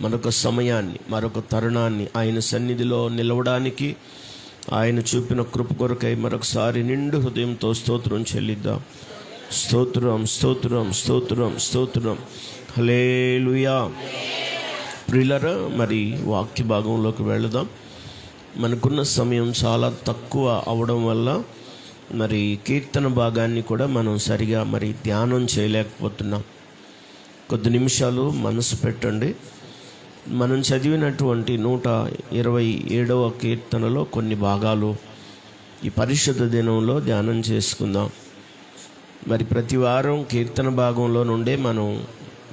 మరొక సమయాన్ని, మరొక తరుణాన్ని ఆయన సన్నిధిలో నిలవడానికి ఆయన చూపిన కృప కొరకై మరొకసారి నిండు హృదయంతో స్తోత్రం చెల్లిద్దాం. స్తోత్రం, స్తోత్రం, స్తోత్రం, స్తోత్రం. హల్లెలూయా. ప్రియులారా, మరి వాక్య భాగంలోకి వెళదాం. మనకున్న సమయం చాలా తక్కువ అవడం వల్ల మరి కీర్తన భాగాన్ని కూడా మనం సరిగా మరి ధ్యానం చేయలేకపోతున్నాం. కొద్ది నిమిషాలు మనసు పెట్టండి. మనం చదివినటువంటి 127వ కీర్తనలో కొన్ని భాగాలు ఈ పరిశుద్ధ దినంలో ధ్యానం చేసుకుందాం. మరి ప్రతి వారం కీర్తన భాగంలో నుండే మనం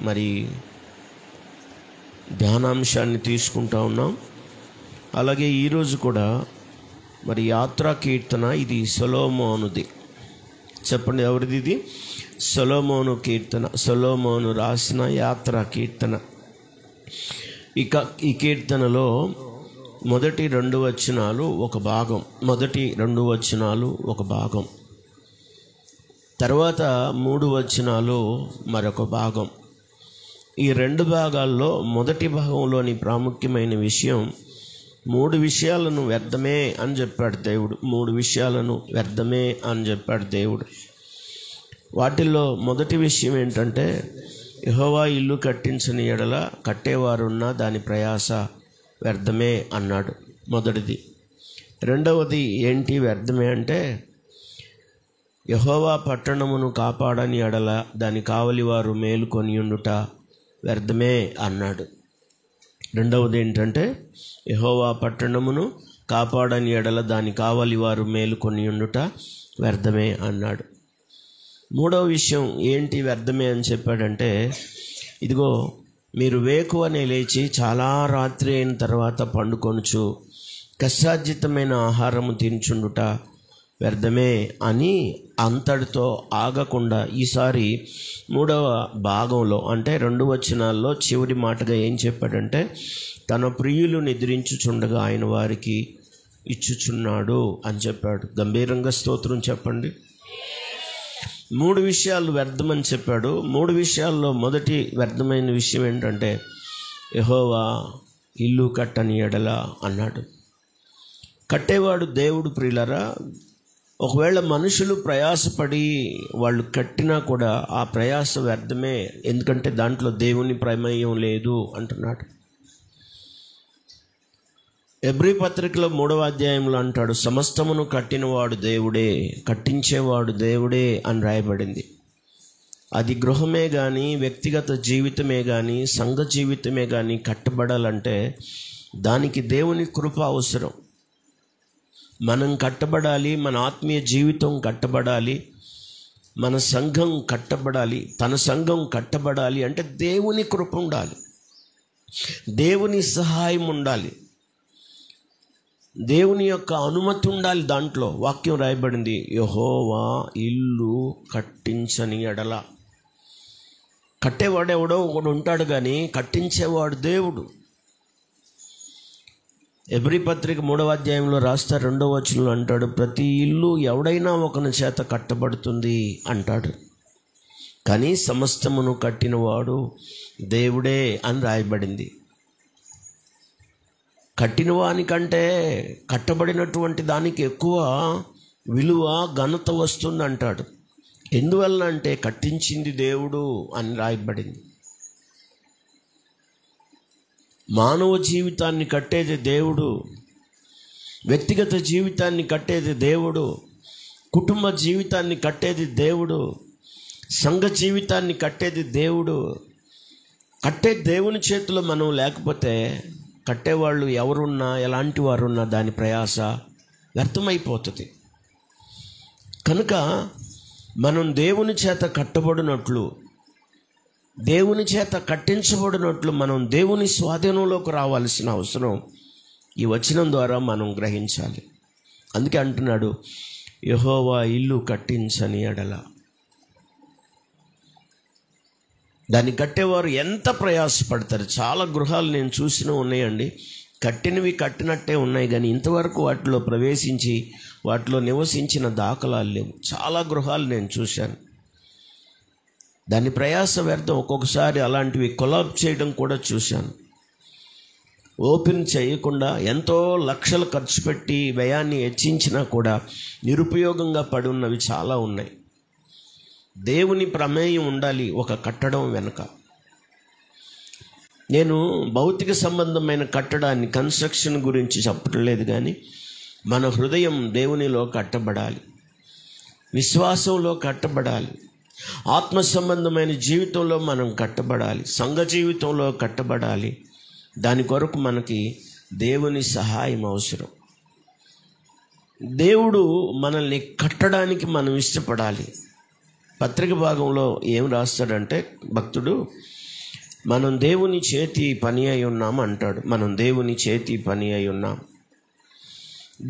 మరి ధ్యానాంశాన్ని తీసుకుంటా ఉన్నాం. అలాగే ఈరోజు కూడా మరి యాత్రా కీర్తన, ఇది సొలొమోనుది. చెప్పండి, ఎవరిది ఇది? సొలొమోను కీర్తన. సొలొమోను రాసిన యాత్రా కీర్తన. ఇక ఈ కీర్తనలో మొదటి 2 వచనాలు ఒక భాగం, మొదటి 2 వచనాలు ఒక భాగం, తర్వాత 3 వచనాలు మరొక భాగం. ఈ 2 భాగాల్లో మొదటి భాగంలోని ప్రాముఖ్యమైన విషయం, 3 విషయాలను వ్యర్థమే అని చెప్పాడు దేవుడు. 3 విషయాలను వ్యర్థమే అని చెప్పాడు దేవుడు. వాటిల్లో మొదటి విషయం ఏంటంటే, యెహోవా ఇల్లు కట్టించని ఎడల కట్టేవారున్నా దాని ప్రయాస వ్యర్థమే అన్నాడు. మొదటిది. రెండవది ఏంటి వ్యర్థమే అంటే, యెహోవా పట్టణమును కాపాడని ఎడల దాని కావలివారు మేలుకొని ఉండుట వ్యర్థమే అన్నాడు. రెండవది ఏంటంటే, యెహోవా పట్టణమును కాపాడని ఎడల దాని కావలివారు మేలుకొని ఉండుట వ్యర్థమే అన్నాడు. మూడవ విషయం ఏంటి వ్యర్థమే అని చెప్పాడంటే, ఇదిగో మీరు వేకువనే లేచి చాలా రాత్రి అయిన తర్వాత పండుకొనుచు కష్టార్జితమైన ఆహారము తినుచుండుట వ్యర్థమే అని అంతటితో ఆగకుండా ఈసారి 3వ భాగంలో అంటే 2 వచనాల్లో చివరి మాటగా ఏం చెప్పాడంటే, తన ప్రియులు నిద్రించుచుండగా ఆయన వారికి ఇచ్చుచున్నాడు అని చెప్పాడు. గంభీరంగా స్తోత్రం చెప్పండి. 3 విషయాలు వ్యర్థమని చెప్పాడు. 3 విషయాల్లో మొదటి వ్యర్థమైన విషయం ఏంటంటే, యెహోవా ఇల్లు కట్టని ఎడల అన్నాడు. కట్టేవాడు దేవుడు. ప్రియులారా, ఒకవేళ మనుషులు ప్రయాసపడి వాళ్ళు కట్టినా కూడా ఆ ప్రయాస వ్యర్థమే, ఎందుకంటే దాంట్లో దేవుని ప్రమేయం లేదు అంటున్నాడు. హెబ్రీ పత్రికలో 3వ అధ్యాయంలో అంటాడు, సమస్తమును కట్టినవాడు దేవుడే, కట్టించేవాడు దేవుడే అని రాయబడింది. అది గృహమే కానీ, వ్యక్తిగత జీవితమే కానీ, సంఘ జీవితమే కానీ కట్టబడాలంటే దానికి దేవుని కృప అవసరం. మనం కట్టబడాలి, మన ఆత్మీయ జీవితం కట్టబడాలి, మన సంఘం కట్టబడాలి. తన సంఘం కట్టబడాలి అంటే దేవుని కృప ఉండాలి, దేవుని సహాయం ఉండాలి, దేవుని యొక్క అనుమతి ఉండాలి. దాంట్లో వాక్యం రాయబడింది, యెహోవా ఇల్లు కట్టించని ఎడల. కట్టేవాడు ఎవడో ఒకడు ఉంటాడు కానీ కట్టించేవాడు దేవుడు. హెబ్రీ పత్రిక 3వ అధ్యాయంలో రాస్తారు, 2వ వచనంలో అంటాడు, ప్రతి ఇల్లు ఎవడైనా ఒకని చేత కట్టబడుతుంది అంటాడు, కానీ సమస్తమును కట్టినవాడు దేవుడే అని రాయబడింది. కట్టిన వానికంటే కట్టబడినటువంటి దానికి ఎక్కువ విలువ, ఘనత వస్తుంది అంటాడు. ఎందువలన అంటే కట్టించింది దేవుడు అని రాయబడింది. మానవ జీవితాన్ని కట్టేది దేవుడు, వ్యక్తిగత జీవితాన్ని కట్టేది దేవుడు, కుటుంబ జీవితాన్ని కట్టేది దేవుడు, సంఘ జీవితాన్ని కట్టేది దేవుడు. కట్టే దేవుని చేతిలో మనం లేకపోతే కట్టేవాళ్ళు ఎవరున్నా, ఎలాంటి వారున్నా దాని ప్రయాస వ్యర్థమైపోతుంది. కనుక మనం దేవుని చేత కట్టబడినట్లు, దేవుని చేత కట్టించబడినట్లు మనం దేవుని స్వాధీనంలోకి రావాల్సిన అవసరం ఈ వచనం ద్వారా మనం గ్రహించాలి. అందుకే అంటున్నాడు, యెహోవా ఇల్లు కట్టించని ఎడల. దాన్ని కట్టేవారు ఎంత ప్రయాసపడతారు. చాలా గృహాలు నేను చూసిన ఉన్నాయండి, కట్టినవి కట్టినట్టే ఉన్నాయి కానీ ఇంతవరకు వాటిలో ప్రవేశించి వాటిలో నివసించిన దాఖలాలు లేవు. చాలా గృహాలు నేను చూశాను. దాని ప్రయాస వ్యర్థం. ఒక్కొక్కసారి అలాంటివి కొలాబ్ చేయడం కూడా చూశాను. ఓపెన్ చేయకుండా ఎంతో లక్షలు ఖర్చు పెట్టి వ్యయాన్ని హెచ్చించినా కూడా నిరుపయోగంగా పడి ఉన్నవి చాలా ఉన్నాయి. దేవుని ప్రమేయం ఉండాలి ఒక కట్టడం వెనుక. నేను భౌతిక సంబంధమైన కట్టడాన్ని, కన్స్ట్రక్షన్ గురించి చెప్పట్లేదు, కానీ మన హృదయం దేవునిలో కట్టబడాలి, విశ్వాసంలో కట్టబడాలి, ఆత్మ సంబంధమైన జీవితంలో మనం కట్టబడాలి, సంఘ జీవితంలో కట్టబడాలి. దాని కొరకు మనకి దేవుని సహాయం అవసరం. దేవుడు మనల్ని కట్టడానికి మనం ఇష్టపడాలి. పత్రిక భాగంలో ఏం రాస్తాడంటే భక్తుడు, మనం దేవుని చేతి పని అయి ఉన్నాం అంటాడు. మనం దేవుని చేతి పని అయి ఉన్నాం.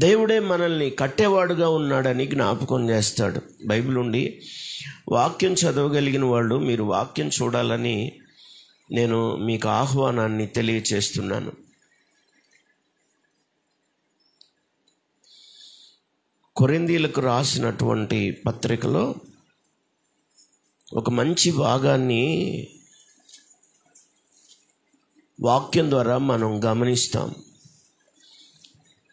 దేవుడే మనల్ని కట్టేవాడుగా ఉన్నాడని జ్ఞాపకం చేస్తాడు. బైబిల్ నుండి వాక్యం చదవగలిగిన వాళ్ళు మీరు వాక్యం చూడాలని నేను మీకు ఆహ్వానాన్ని తెలియచేస్తున్నాను. కొరింథీయులకు రాసినటువంటి పత్రికలో ఒక మంచి భాగాన్ని వాక్యం ద్వారా మనం గమనిస్తాం.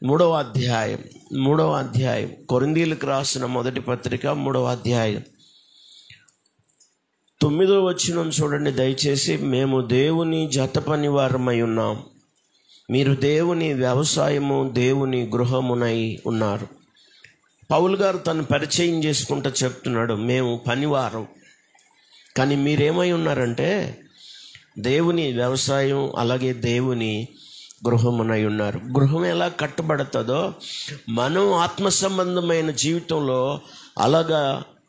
3వ అధ్యాయం కొరింథీయులకు రాసిన మొదటి పత్రిక 3వ అధ్యాయం 9వ వచనం చూడండి దయచేసి. మేము దేవుని జత పని వారమై ఉన్నాం, మీరు దేవుని వ్యవసాయము, దేవుని గృహమునై ఉన్నారు. పౌలు గారు తను పరిచయం చేసుకుంటూ చెప్తున్నాడు, మేము పనివారం, కానీ మీరేమై ఉన్నారంటే దేవుని వ్యవసాయం, అలాగే దేవుని గృహమునై ఉన్నారు. గృహం ఎలా కట్టబడుతుందో మనం ఆత్మ సంబంధమైన జీవితంలో అలాగా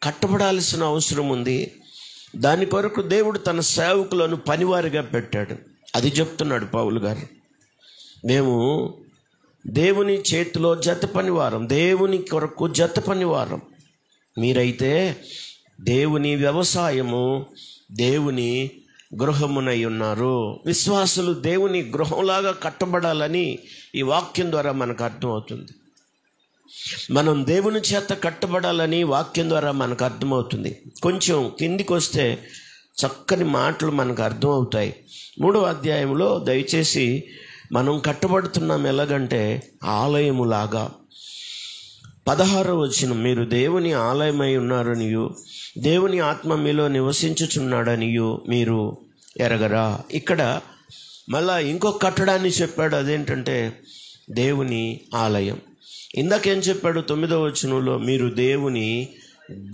కట్టబడాల్సిన అవసరం ఉంది. దాని కొరకు దేవుడు తన సేవకులను పనివారిగా పెట్టాడు. అది చెప్తున్నాడు పౌలు గారు. మేము దేవుని చేతిలో జత పనివారం, దేవుని కొరకు జత పనివారం. మీరైతే దేవుని వ్యవసాయము, దేవుని గృహమునై ఉన్నారు. విశ్వాసులు దేవుని గృహంలాగా కట్టబడాలని ఈ వాక్యం ద్వారా మనకు అర్థమవుతుంది. మనం దేవుని చేత కట్టబడాలని వాక్యం ద్వారా మనకు అర్థమవుతుంది. కొంచెం కిందికి వస్తే చక్కని మాటలు మనకు అర్థమవుతాయి. 3వ అధ్యాయంలో దయచేసి మనం కట్టబడుతున్నాం ఎలాగంటే ఆలయములాగా. 16వ వచనం, మీరు దేవుని ఆలయమై ఉన్నారనియు దేవుని ఆత్మ మీలో నివసించుచున్నాడనియు మీరు ఎరగరా. ఇక్కడ మళ్ళా ఇంకొక కట్టడాన్ని చెప్పాడు. అదేంటంటే దేవుని ఆలయం. ఇందాకేం చెప్పాడు 9వ వచనంలో, మీరు దేవుని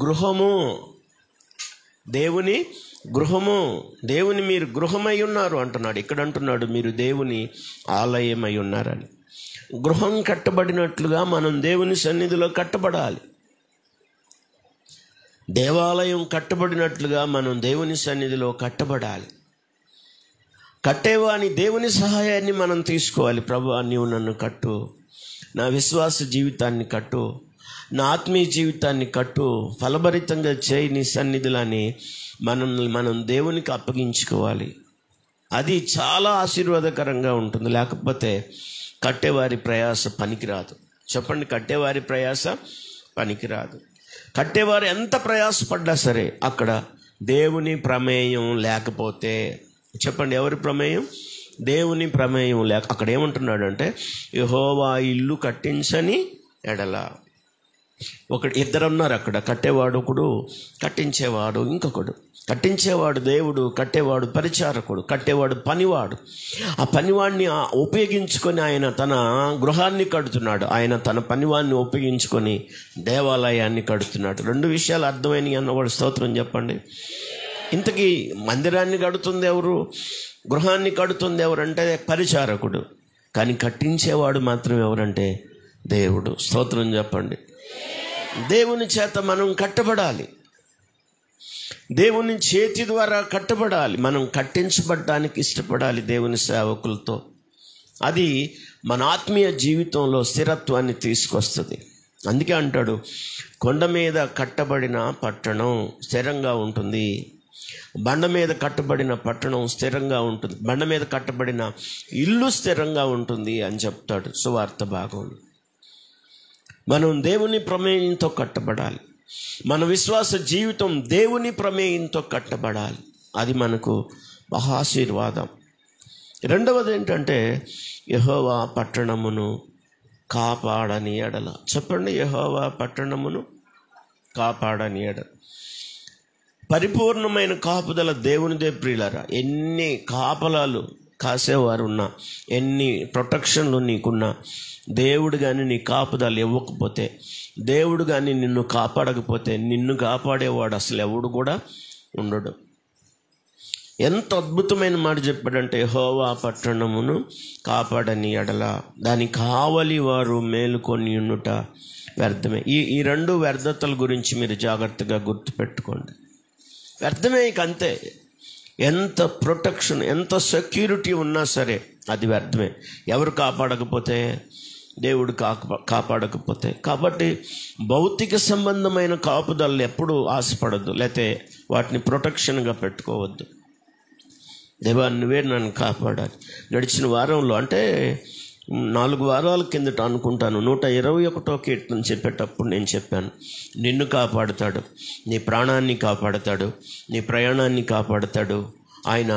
గృహము, దేవుని గృహము, దేవుని మీరు గృహమై ఉన్నారు అంటున్నాడు. ఇక్కడ అంటున్నాడు మీరు దేవుని ఆలయమై ఉన్నారని. గృహం కట్టబడినట్లుగా మనం దేవుని సన్నిధిలో కట్టబడాలి. దేవాలయం కట్టబడినట్లుగా మనం దేవుని సన్నిధిలో కట్టబడాలి. కట్టేవాని దేవుని సహాయాన్ని మనం తీసుకోవాలి. ప్రభువా, నీవు నన్ను కట్టు, నా విశ్వాస జీవితాన్ని కట్టు, నా ఆత్మీయ జీవితాన్ని కట్టు, ఫలభరితంగా చేయి నీ సన్నిధిలోని మనం దేవునికి అప్పగించుకోవాలి. అది చాలా ఆశీర్వాదకరంగా ఉంటుంది. లేకపోతే కట్టేవారి ప్రయాస పనికిరాదు. చెప్పండి, కట్టేవారి ప్రయాస పనికిరాదు. కట్టేవారు ఎంత ప్రయాసపడ్డా సరే అక్కడ దేవుని ప్రమేయం లేకపోతే, చెప్పండి ఎవరి ప్రమేయం? దేవుని ప్రమేయం లేక, అక్కడ ఏమంటున్నాడు అంటే యెహోవా ఇల్లు కట్టించని ఎడల. ఇద్దరు ఉన్నారు అక్కడ, కట్టేవాడు ఒకడు, కట్టించేవాడు ఇంకొకడు. కట్టించేవాడు దేవుడు, కట్టేవాడు పరిచారకుడు, కట్టేవాడు పనివాడు. ఆ పనివాడిని ఉపయోగించుకొని ఆయన తన గృహాన్ని కడుతున్నాడు. ఆయన తన పనివాడిని ఉపయోగించుకొని దేవాలయాన్ని కడుతున్నాడు. 2 విషయాలు అర్థమైనవి అన్నవాడు స్తోత్రం చెప్పండి. ఇంతకీ మందిరాన్ని కడుతుంది ఎవరు? గృహాన్ని కడుతుంది ఎవరంటే పరిచారకుడు. కానీ కట్టించేవాడు మాత్రం ఎవరంటే దేవుడు. స్తోత్రం చెప్పండి. దేవుని చేత మనం కట్టబడాలి, దేవుని చేతి ద్వారా కట్టబడాలి. మనం కట్టించబడడానికి ఇష్టపడాలి దేవుని సేవకులతో. అది మన ఆత్మీయ జీవితంలో స్థిరత్వాన్ని తీసుకొస్తుంది. అందుకే అంటాడు, కొండ మీద కట్టబడిన పట్టణం స్థిరంగా ఉంటుంది, బండ మీద కట్టబడిన పట్టణం స్థిరంగా ఉంటుంది, బండ మీద కట్టబడిన ఇల్లు స్థిరంగా ఉంటుంది అని చెప్తాడు సువార్త భాగంలో. మనం దేవుని ప్రమేయంతో కట్టబడాలి. మన విశ్వాస జీవితం దేవుని ప్రమేయంతో కట్టబడాలి. అది మనకు మహాశీర్వాదం. రెండవది ఏంటంటే యెహోవా పట్టణమును కాపాడని ఎడల. చెప్పండి, యెహోవా పట్టణమును కాపాడని ఎడల. పరిపూర్ణమైన కాపుదల దేవునిదే ప్రియులారా. ఎన్ని కాపలాలు కాసేవారు ఉన్నా, ఎన్ని ప్రొటెక్షన్లు నీకున్నా, దేవుడు కానీ నీ కాపుదల ఇవ్వకపోతే, దేవుడు కానీ నిన్ను కాపాడకపోతే, నిన్ను కాపాడేవాడు అసలు ఎవడు కూడా ఉండడు. ఎంత అద్భుతమైన మాట చెప్పాడంటే, యెహోవా పట్టణమును కాపాడని ఎడల దాని కావలి వారు మేలుకొని ఉండుట వ్యర్థమే. ఈ రెండు వ్యర్థతల గురించి మీరు జాగ్రత్తగా గుర్తుపెట్టుకోండి. వ్యర్థమే, ఇక అంతే. ఎంత ప్రొటెక్షన్, ఎంత సెక్యూరిటీ ఉన్నా సరే అది వ్యర్థమే. ఎవరు కాపాడకపోతే, దేవుడు కాపాడకపోతే. కాబట్టి భౌతిక సంబంధమైన కాపుదలను ఎప్పుడు ఆశపడద్దు, లేకపోతే వాటిని ప్రొటెక్షన్గా పెట్టుకోవద్దు. దేవా నువ్వే నన్ను కాపాడాలి. గడిచిన వారంలో అంటే 4 వారాల కిందట అనుకుంటాను 121వ కీర్తన చెప్పేటప్పుడు నేను చెప్పాను, నిన్ను కాపాడుతాడు, నీ ప్రాణాన్ని కాపాడుతాడు, నీ ప్రయాణాన్ని కాపాడుతాడు, ఆయన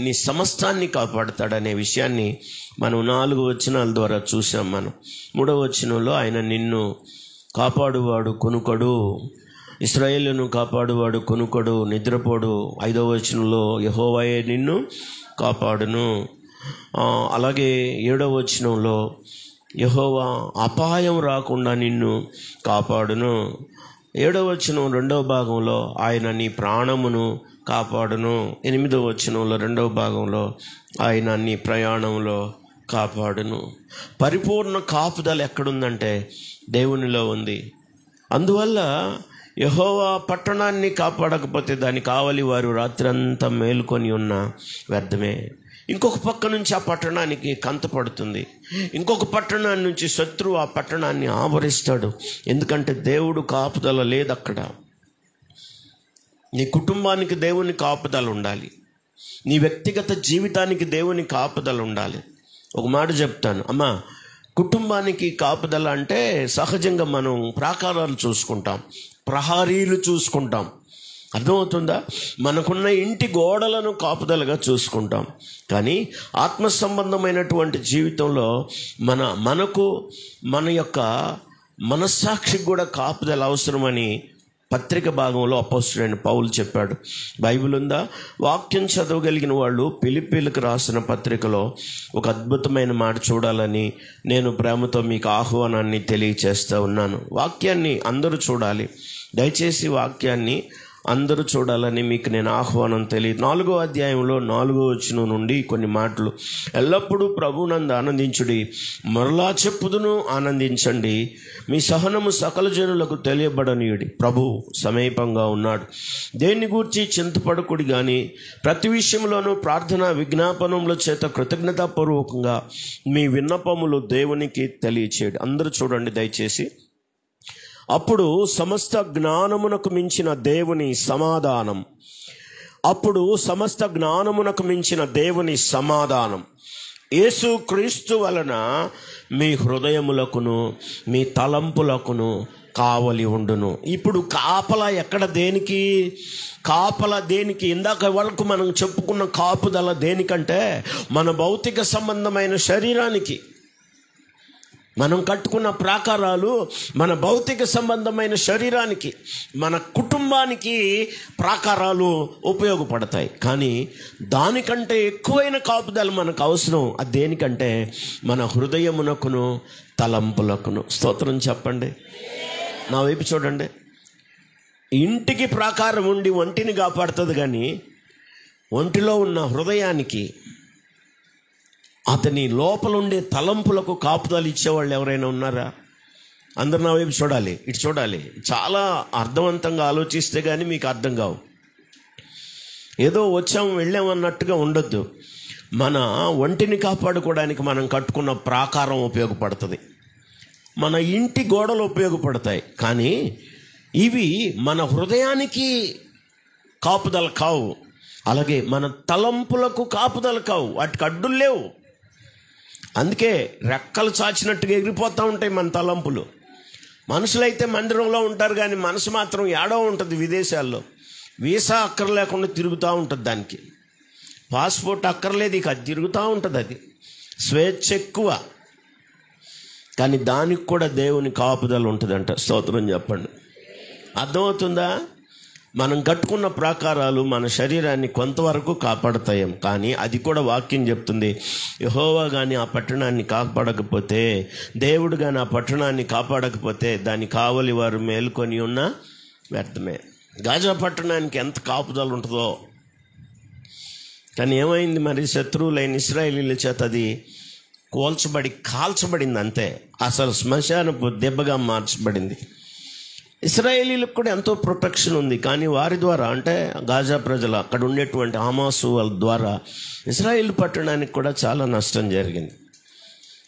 నీ సమస్తాన్ని కాపాడుతాడు అనే విషయాన్ని మనం 4 వచనాల ద్వారా చూసాం. మనం 3వ వచనంలో ఆయన నిన్ను కాపాడువాడు కొనుకడు, ఇశ్రాయేలును కాపాడువాడు కొనుకడు, నిద్రపోడు. 5వ వచనంలో యెహోవాయే నిన్ను కాపాడును. అలాగే 7వ వచనంలో యెహోవా అపాయం రాకుండా నిన్ను కాపాడును. 7వ వచనం 2వ భాగంలో ఆయన నీ ప్రాణమును కాపాడును. 8వ వచనంలో 2వ భాగంలో ఆయన నీ ప్రయాణంలో కాపాడును. పరిపూర్ణ కాపుదల ఎక్కడుందంటే దేవునిలో ఉంది. అందువల్ల యెహోవా పట్టణాన్ని కాపాడకపోతే దాని కావలి వారు రాత్రంతా మేలుకొని ఉన్న వ్యర్థమే. ఇంకొక పక్క నుంచి ఆ పట్టణానికి కంత పడుతుంది, ఇంకొక పట్టణాన్ని నుంచి శత్రువు ఆ పట్టణాన్ని ఆవరిస్తాడు. ఎందుకంటే దేవుడు కాపుదల లేదు అక్కడ. నీ కుటుంబానికి దేవుని కాపుదల ఉండాలి, నీ వ్యక్తిగత జీవితానికి దేవుని కాపుదల ఉండాలి. ఒక మాట చెప్తాను అమ్మా, కుటుంబానికి కాపుదల అంటే సహజంగా మనం ప్రాకారాలు చూసుకుంటాం, ప్రహారీలు చూసుకుంటాం, అర్థమవుతుందా? మనకున్న ఇంటి గోడలను కాపుదలగా చూసుకుంటాం. కానీ ఆత్మ సంబంధమైనటువంటి జీవితంలో మనకు మన యొక్క మనస్సాక్షికి కూడా కాపుదల అవసరమని పత్రిక భాగంలో అపోస్తలుడైన పౌలు చెప్పాడు. బైబిల్ ఉందా? వాక్యం చదవగలిగిన వాళ్ళు ఫిలిప్పీలకు రాసిన పత్రికలో ఒక అద్భుతమైన మాట చూడాలని నేను ప్రేమతో మీకు ఆహ్వానాన్ని తెలియచేస్తూ ఉన్నాను. వాక్యాన్ని అందరూ చూడాలి, దయచేసి వాక్యాన్ని అందరూ చూడాలని మీకు నేను ఆహ్వానం తెలియదు. 4వ అధ్యాయంలో 4వ వచనం నుండి కొన్ని మాటలు. ఎల్లప్పుడూ ప్రభువునందు ఆనందించుడి, మరలా చెప్పుదును ఆనందించండి, మీ సహనము సకల జనులకు తెలియబడనీయుడి, ప్రభు సమీపంగా ఉన్నాడు. దేన్ని గూర్చి చింతపడకుడి కానీ ప్రతి విషయంలోనూ ప్రార్థన విజ్ఞాపనముల చేత కృతజ్ఞతాపూర్వకంగా మీ విన్నపములు దేవునికి తెలియచేయండి. అందరూ చూడండి దయచేసి. అప్పుడు సమస్త జ్ఞానమునకు మించిన దేవుని సమాధానం, అప్పుడు సమస్త జ్ఞానమునకు మించిన దేవుని సమాధానం యేసు క్రీస్తు వలన మీ హృదయములకును మీ తలంపులకును కావలి ఉండును. ఇప్పుడు కాపలా ఎక్కడ? దేనికి కాపలా? దేనికి? ఇందాక వరకు మనం చెప్పుకున్న కాపుదల దేనికంటే మన భౌతిక సంబంధమైన శరీరానికి. మనం కట్టుకున్న ప్రాకారాలు మన భౌతిక సంబంధమైన శరీరానికి, మన కుటుంబానికి ప్రాకారాలు ఉపయోగపడతాయి. కానీ దానికంటే ఎక్కువైన కాపుదల మనకు అవసరం. అది దేనికంటే మన హృదయమునకును తలంపులకును. స్తోత్రం చెప్పండి. నా వైపు చూడండి. ఇంటికి ప్రాకారం ఉండి ఒంటిని కాపాడుతుంది, కానీ ఒంటిలో ఉన్న హృదయానికి, అతని లోపలుండే తలంపులకు కాపుదలు ఇచ్చేవాళ్ళు ఎవరైనా ఉన్నారా? అందరు నా వైపు చూడాలి, ఇటు చూడాలి. చాలా అర్థవంతంగా ఆలోచిస్తే కానీ మీకు అర్థం కావు. ఏదో వచ్చాము వెళ్ళామన్నట్టుగా ఉండొద్దు. మన ఒంటిని కాపాడుకోవడానికి మనం కట్టుకున్న ప్రాకారం ఉపయోగపడుతుంది, మన ఇంటి గోడలు ఉపయోగపడతాయి. కానీ ఇవి మన హృదయానికి కాపుదల కావు, అలాగే మన తలంపులకు కాపుదల కావు, వాటికి అడ్డులు లేవు. అందుకే రెక్కలు చాచినట్టుగా ఎగిరిపోతూ ఉంటాయి మన తలంపులు. మనుషులైతే మందిరంలో ఉంటారు, కానీ మనసు మాత్రం ఏడో ఉంటుంది విదేశాల్లో. వీసా అక్కర్లేకుండా తిరుగుతూ ఉంటుంది, దానికి పాస్పోర్ట్ అక్కర్లేదు, ఇక అది తిరుగుతూ ఉంటుంది. అది స్వేచ్ఛ ఎక్కువ, కానీ దానికి కూడా దేవుని కాపుదల ఉంటుందంట. స్తోత్రం చెప్పండి. అర్థమవుతుందా? మనం కట్టుకున్న ప్రాకారాలు మన శరీరాన్ని కొంతవరకు కాపాడుతాయం, కానీ అది కూడా వాక్యం చెప్తుంది, యెహోవా కానీ ఆ పట్టణాన్ని కాపాడకపోతే, దేవుడు కానీ ఆ పట్టణాన్ని కాపాడకపోతే దాని కావలి వారు మేలుకొని ఉన్న వ్యర్థమే. గాజా పట్టణానికి ఎంత కాపుదల ఉంటుందో, కానీ ఏమైంది మరి? శత్రువులైన ఇశ్రాయేలీల చేత అది కాల్చబడింది అంతే. అసలు శ్మశానపు దెబ్బగా మార్చబడింది. ఇశ్రాయేలీలకు కూడా ఎంతో ప్రొటెక్షన్ ఉంది, కానీ వారి ద్వారా, అంటే గాజా ప్రజలు, అక్కడ ఉండేటువంటి హమాసు వాళ్ళ ద్వారా ఇశ్రాయేల్ పట్టణానికి కూడా చాలా నష్టం జరిగింది.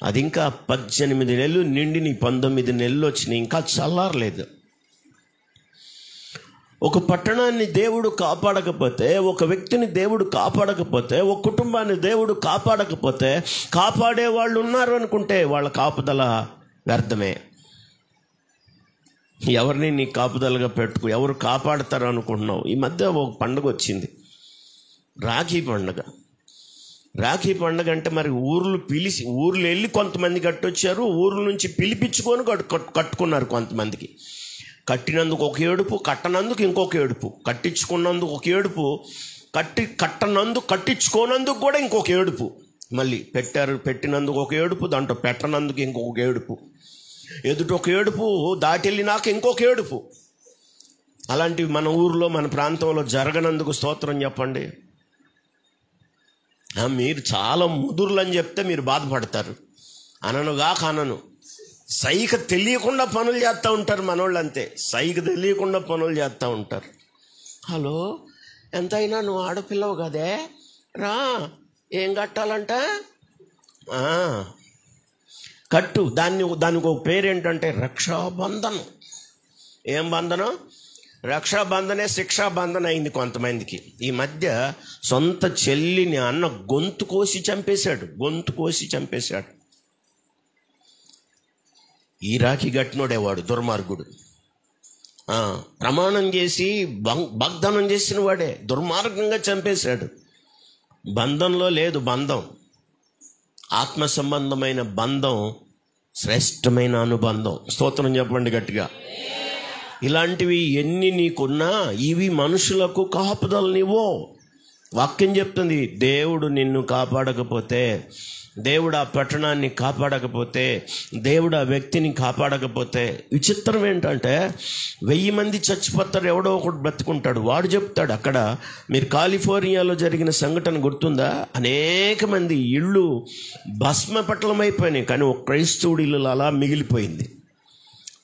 అది ఇంకా 18 నెలలు నిండిని, 19 నెలలు వచ్చినాయి, ఇంకా చల్లారలేదు. ఒక పట్టణాన్ని దేవుడు కాపాడకపోతే, ఒక వ్యక్తిని దేవుడు కాపాడకపోతే, ఒక కుటుంబాన్ని దేవుడు కాపాడకపోతే, కాపాడే వాళ్ళు ఉన్నారు అనుకుంటే వాళ్ళ కాపుదల వ్యర్థమే. ఎవరిని నీ కాపుదలగా పెట్టుకు, ఎవరు కాపాడతారు అనుకుంటున్నావు? ఈ మధ్య ఒక పండుగ వచ్చింది, రాఖీ పండుగ. రాఖీ పండుగ అంటే మరి ఊర్లు వెళ్ళి కొంతమంది కట్టొచ్చారు, ఊర్ల నుంచి పిలిపించుకొని కట్టుకున్నారు. కొంతమందికి కట్టినందుకు ఒక ఏడుపు, కట్టనందుకు ఇంకొక ఏడుపు, కట్టించుకున్నందుకు ఒక ఏడుపు, కట్టించుకోనందుకు కూడా ఇంకొక ఏడుపు. మళ్ళీ పెట్టినందుకు ఒక ఏడుపు, దాంట్లో పెట్టనందుకు ఇంకొక ఏడుపు, ఎదుట ఒక ఏడుపు, దాటెళ్ళినాక ఇంకొక ఏడుపు. అలాంటివి మన ఊర్లో, మన ప్రాంతంలో జరగనందుకు స్తోత్రం చెప్పండి. మీరు చాలా ముదురులు అని చెప్తే మీరు బాధపడతారు. అనను సైగ తెలియకుండా పనులు చేస్తూ ఉంటారు మనోళ్ళు, అంతే. సైగ తెలియకుండా పనులు చేస్తూ ఉంటారు. హలో, ఎంతైనా నువ్వు ఆడపిల్లవు కదే, రా, ఏం కట్టాలంట, కట్టు. దానికి ఒక పేరు ఏంటంటే రక్షాబంధనం. ఏం బంధనం? రక్షాబంధనే శిక్షాబంధన అయింది కొంతమందికి. ఈ మధ్య సొంత చెల్లిని అన్న గొంతు కోసి చంపేశాడు. ఈ రాఖీ గట్టినోడేవాడు దుర్మార్గుడు. ప్రమాణం చేసి వాగ్దానం చేసిన వాడే దుర్మార్గంగా చంపేశాడు. బంధంలో లేదు బంధం, ఆత్మ సంబంధమైన బంధం శ్రేష్టమైన అనుబంధం. స్తోత్రం చెప్పండి గట్టిగా. ఇలాంటివి ఎన్ని నీకున్నా ఇవి మనుషులకు కాపుదలనివ్వో. వాక్యం చెప్తుంది, దేవుడు నిన్ను కాపాడకపోతే, దేవుడు ఆ పట్టణాన్ని కాపాడకపోతే, దేవుడు ఆ వ్యక్తిని కాపాడకపోతే, విచిత్రం ఏంటంటే 1000 మంది చచ్చిపోతారు, ఎవడో ఒకడు బ్రతుకుంటాడు. వాడు చెప్తాడు, అక్కడ మీరు కాలిఫోర్నియాలో జరిగిన సంఘటన గుర్తుందా? అనేక మంది ఇళ్ళు భస్మపటలమైపోయినాయి, కానీ ఒక క్రైస్తవుడి ఇల్లు అలా మిగిలిపోయింది.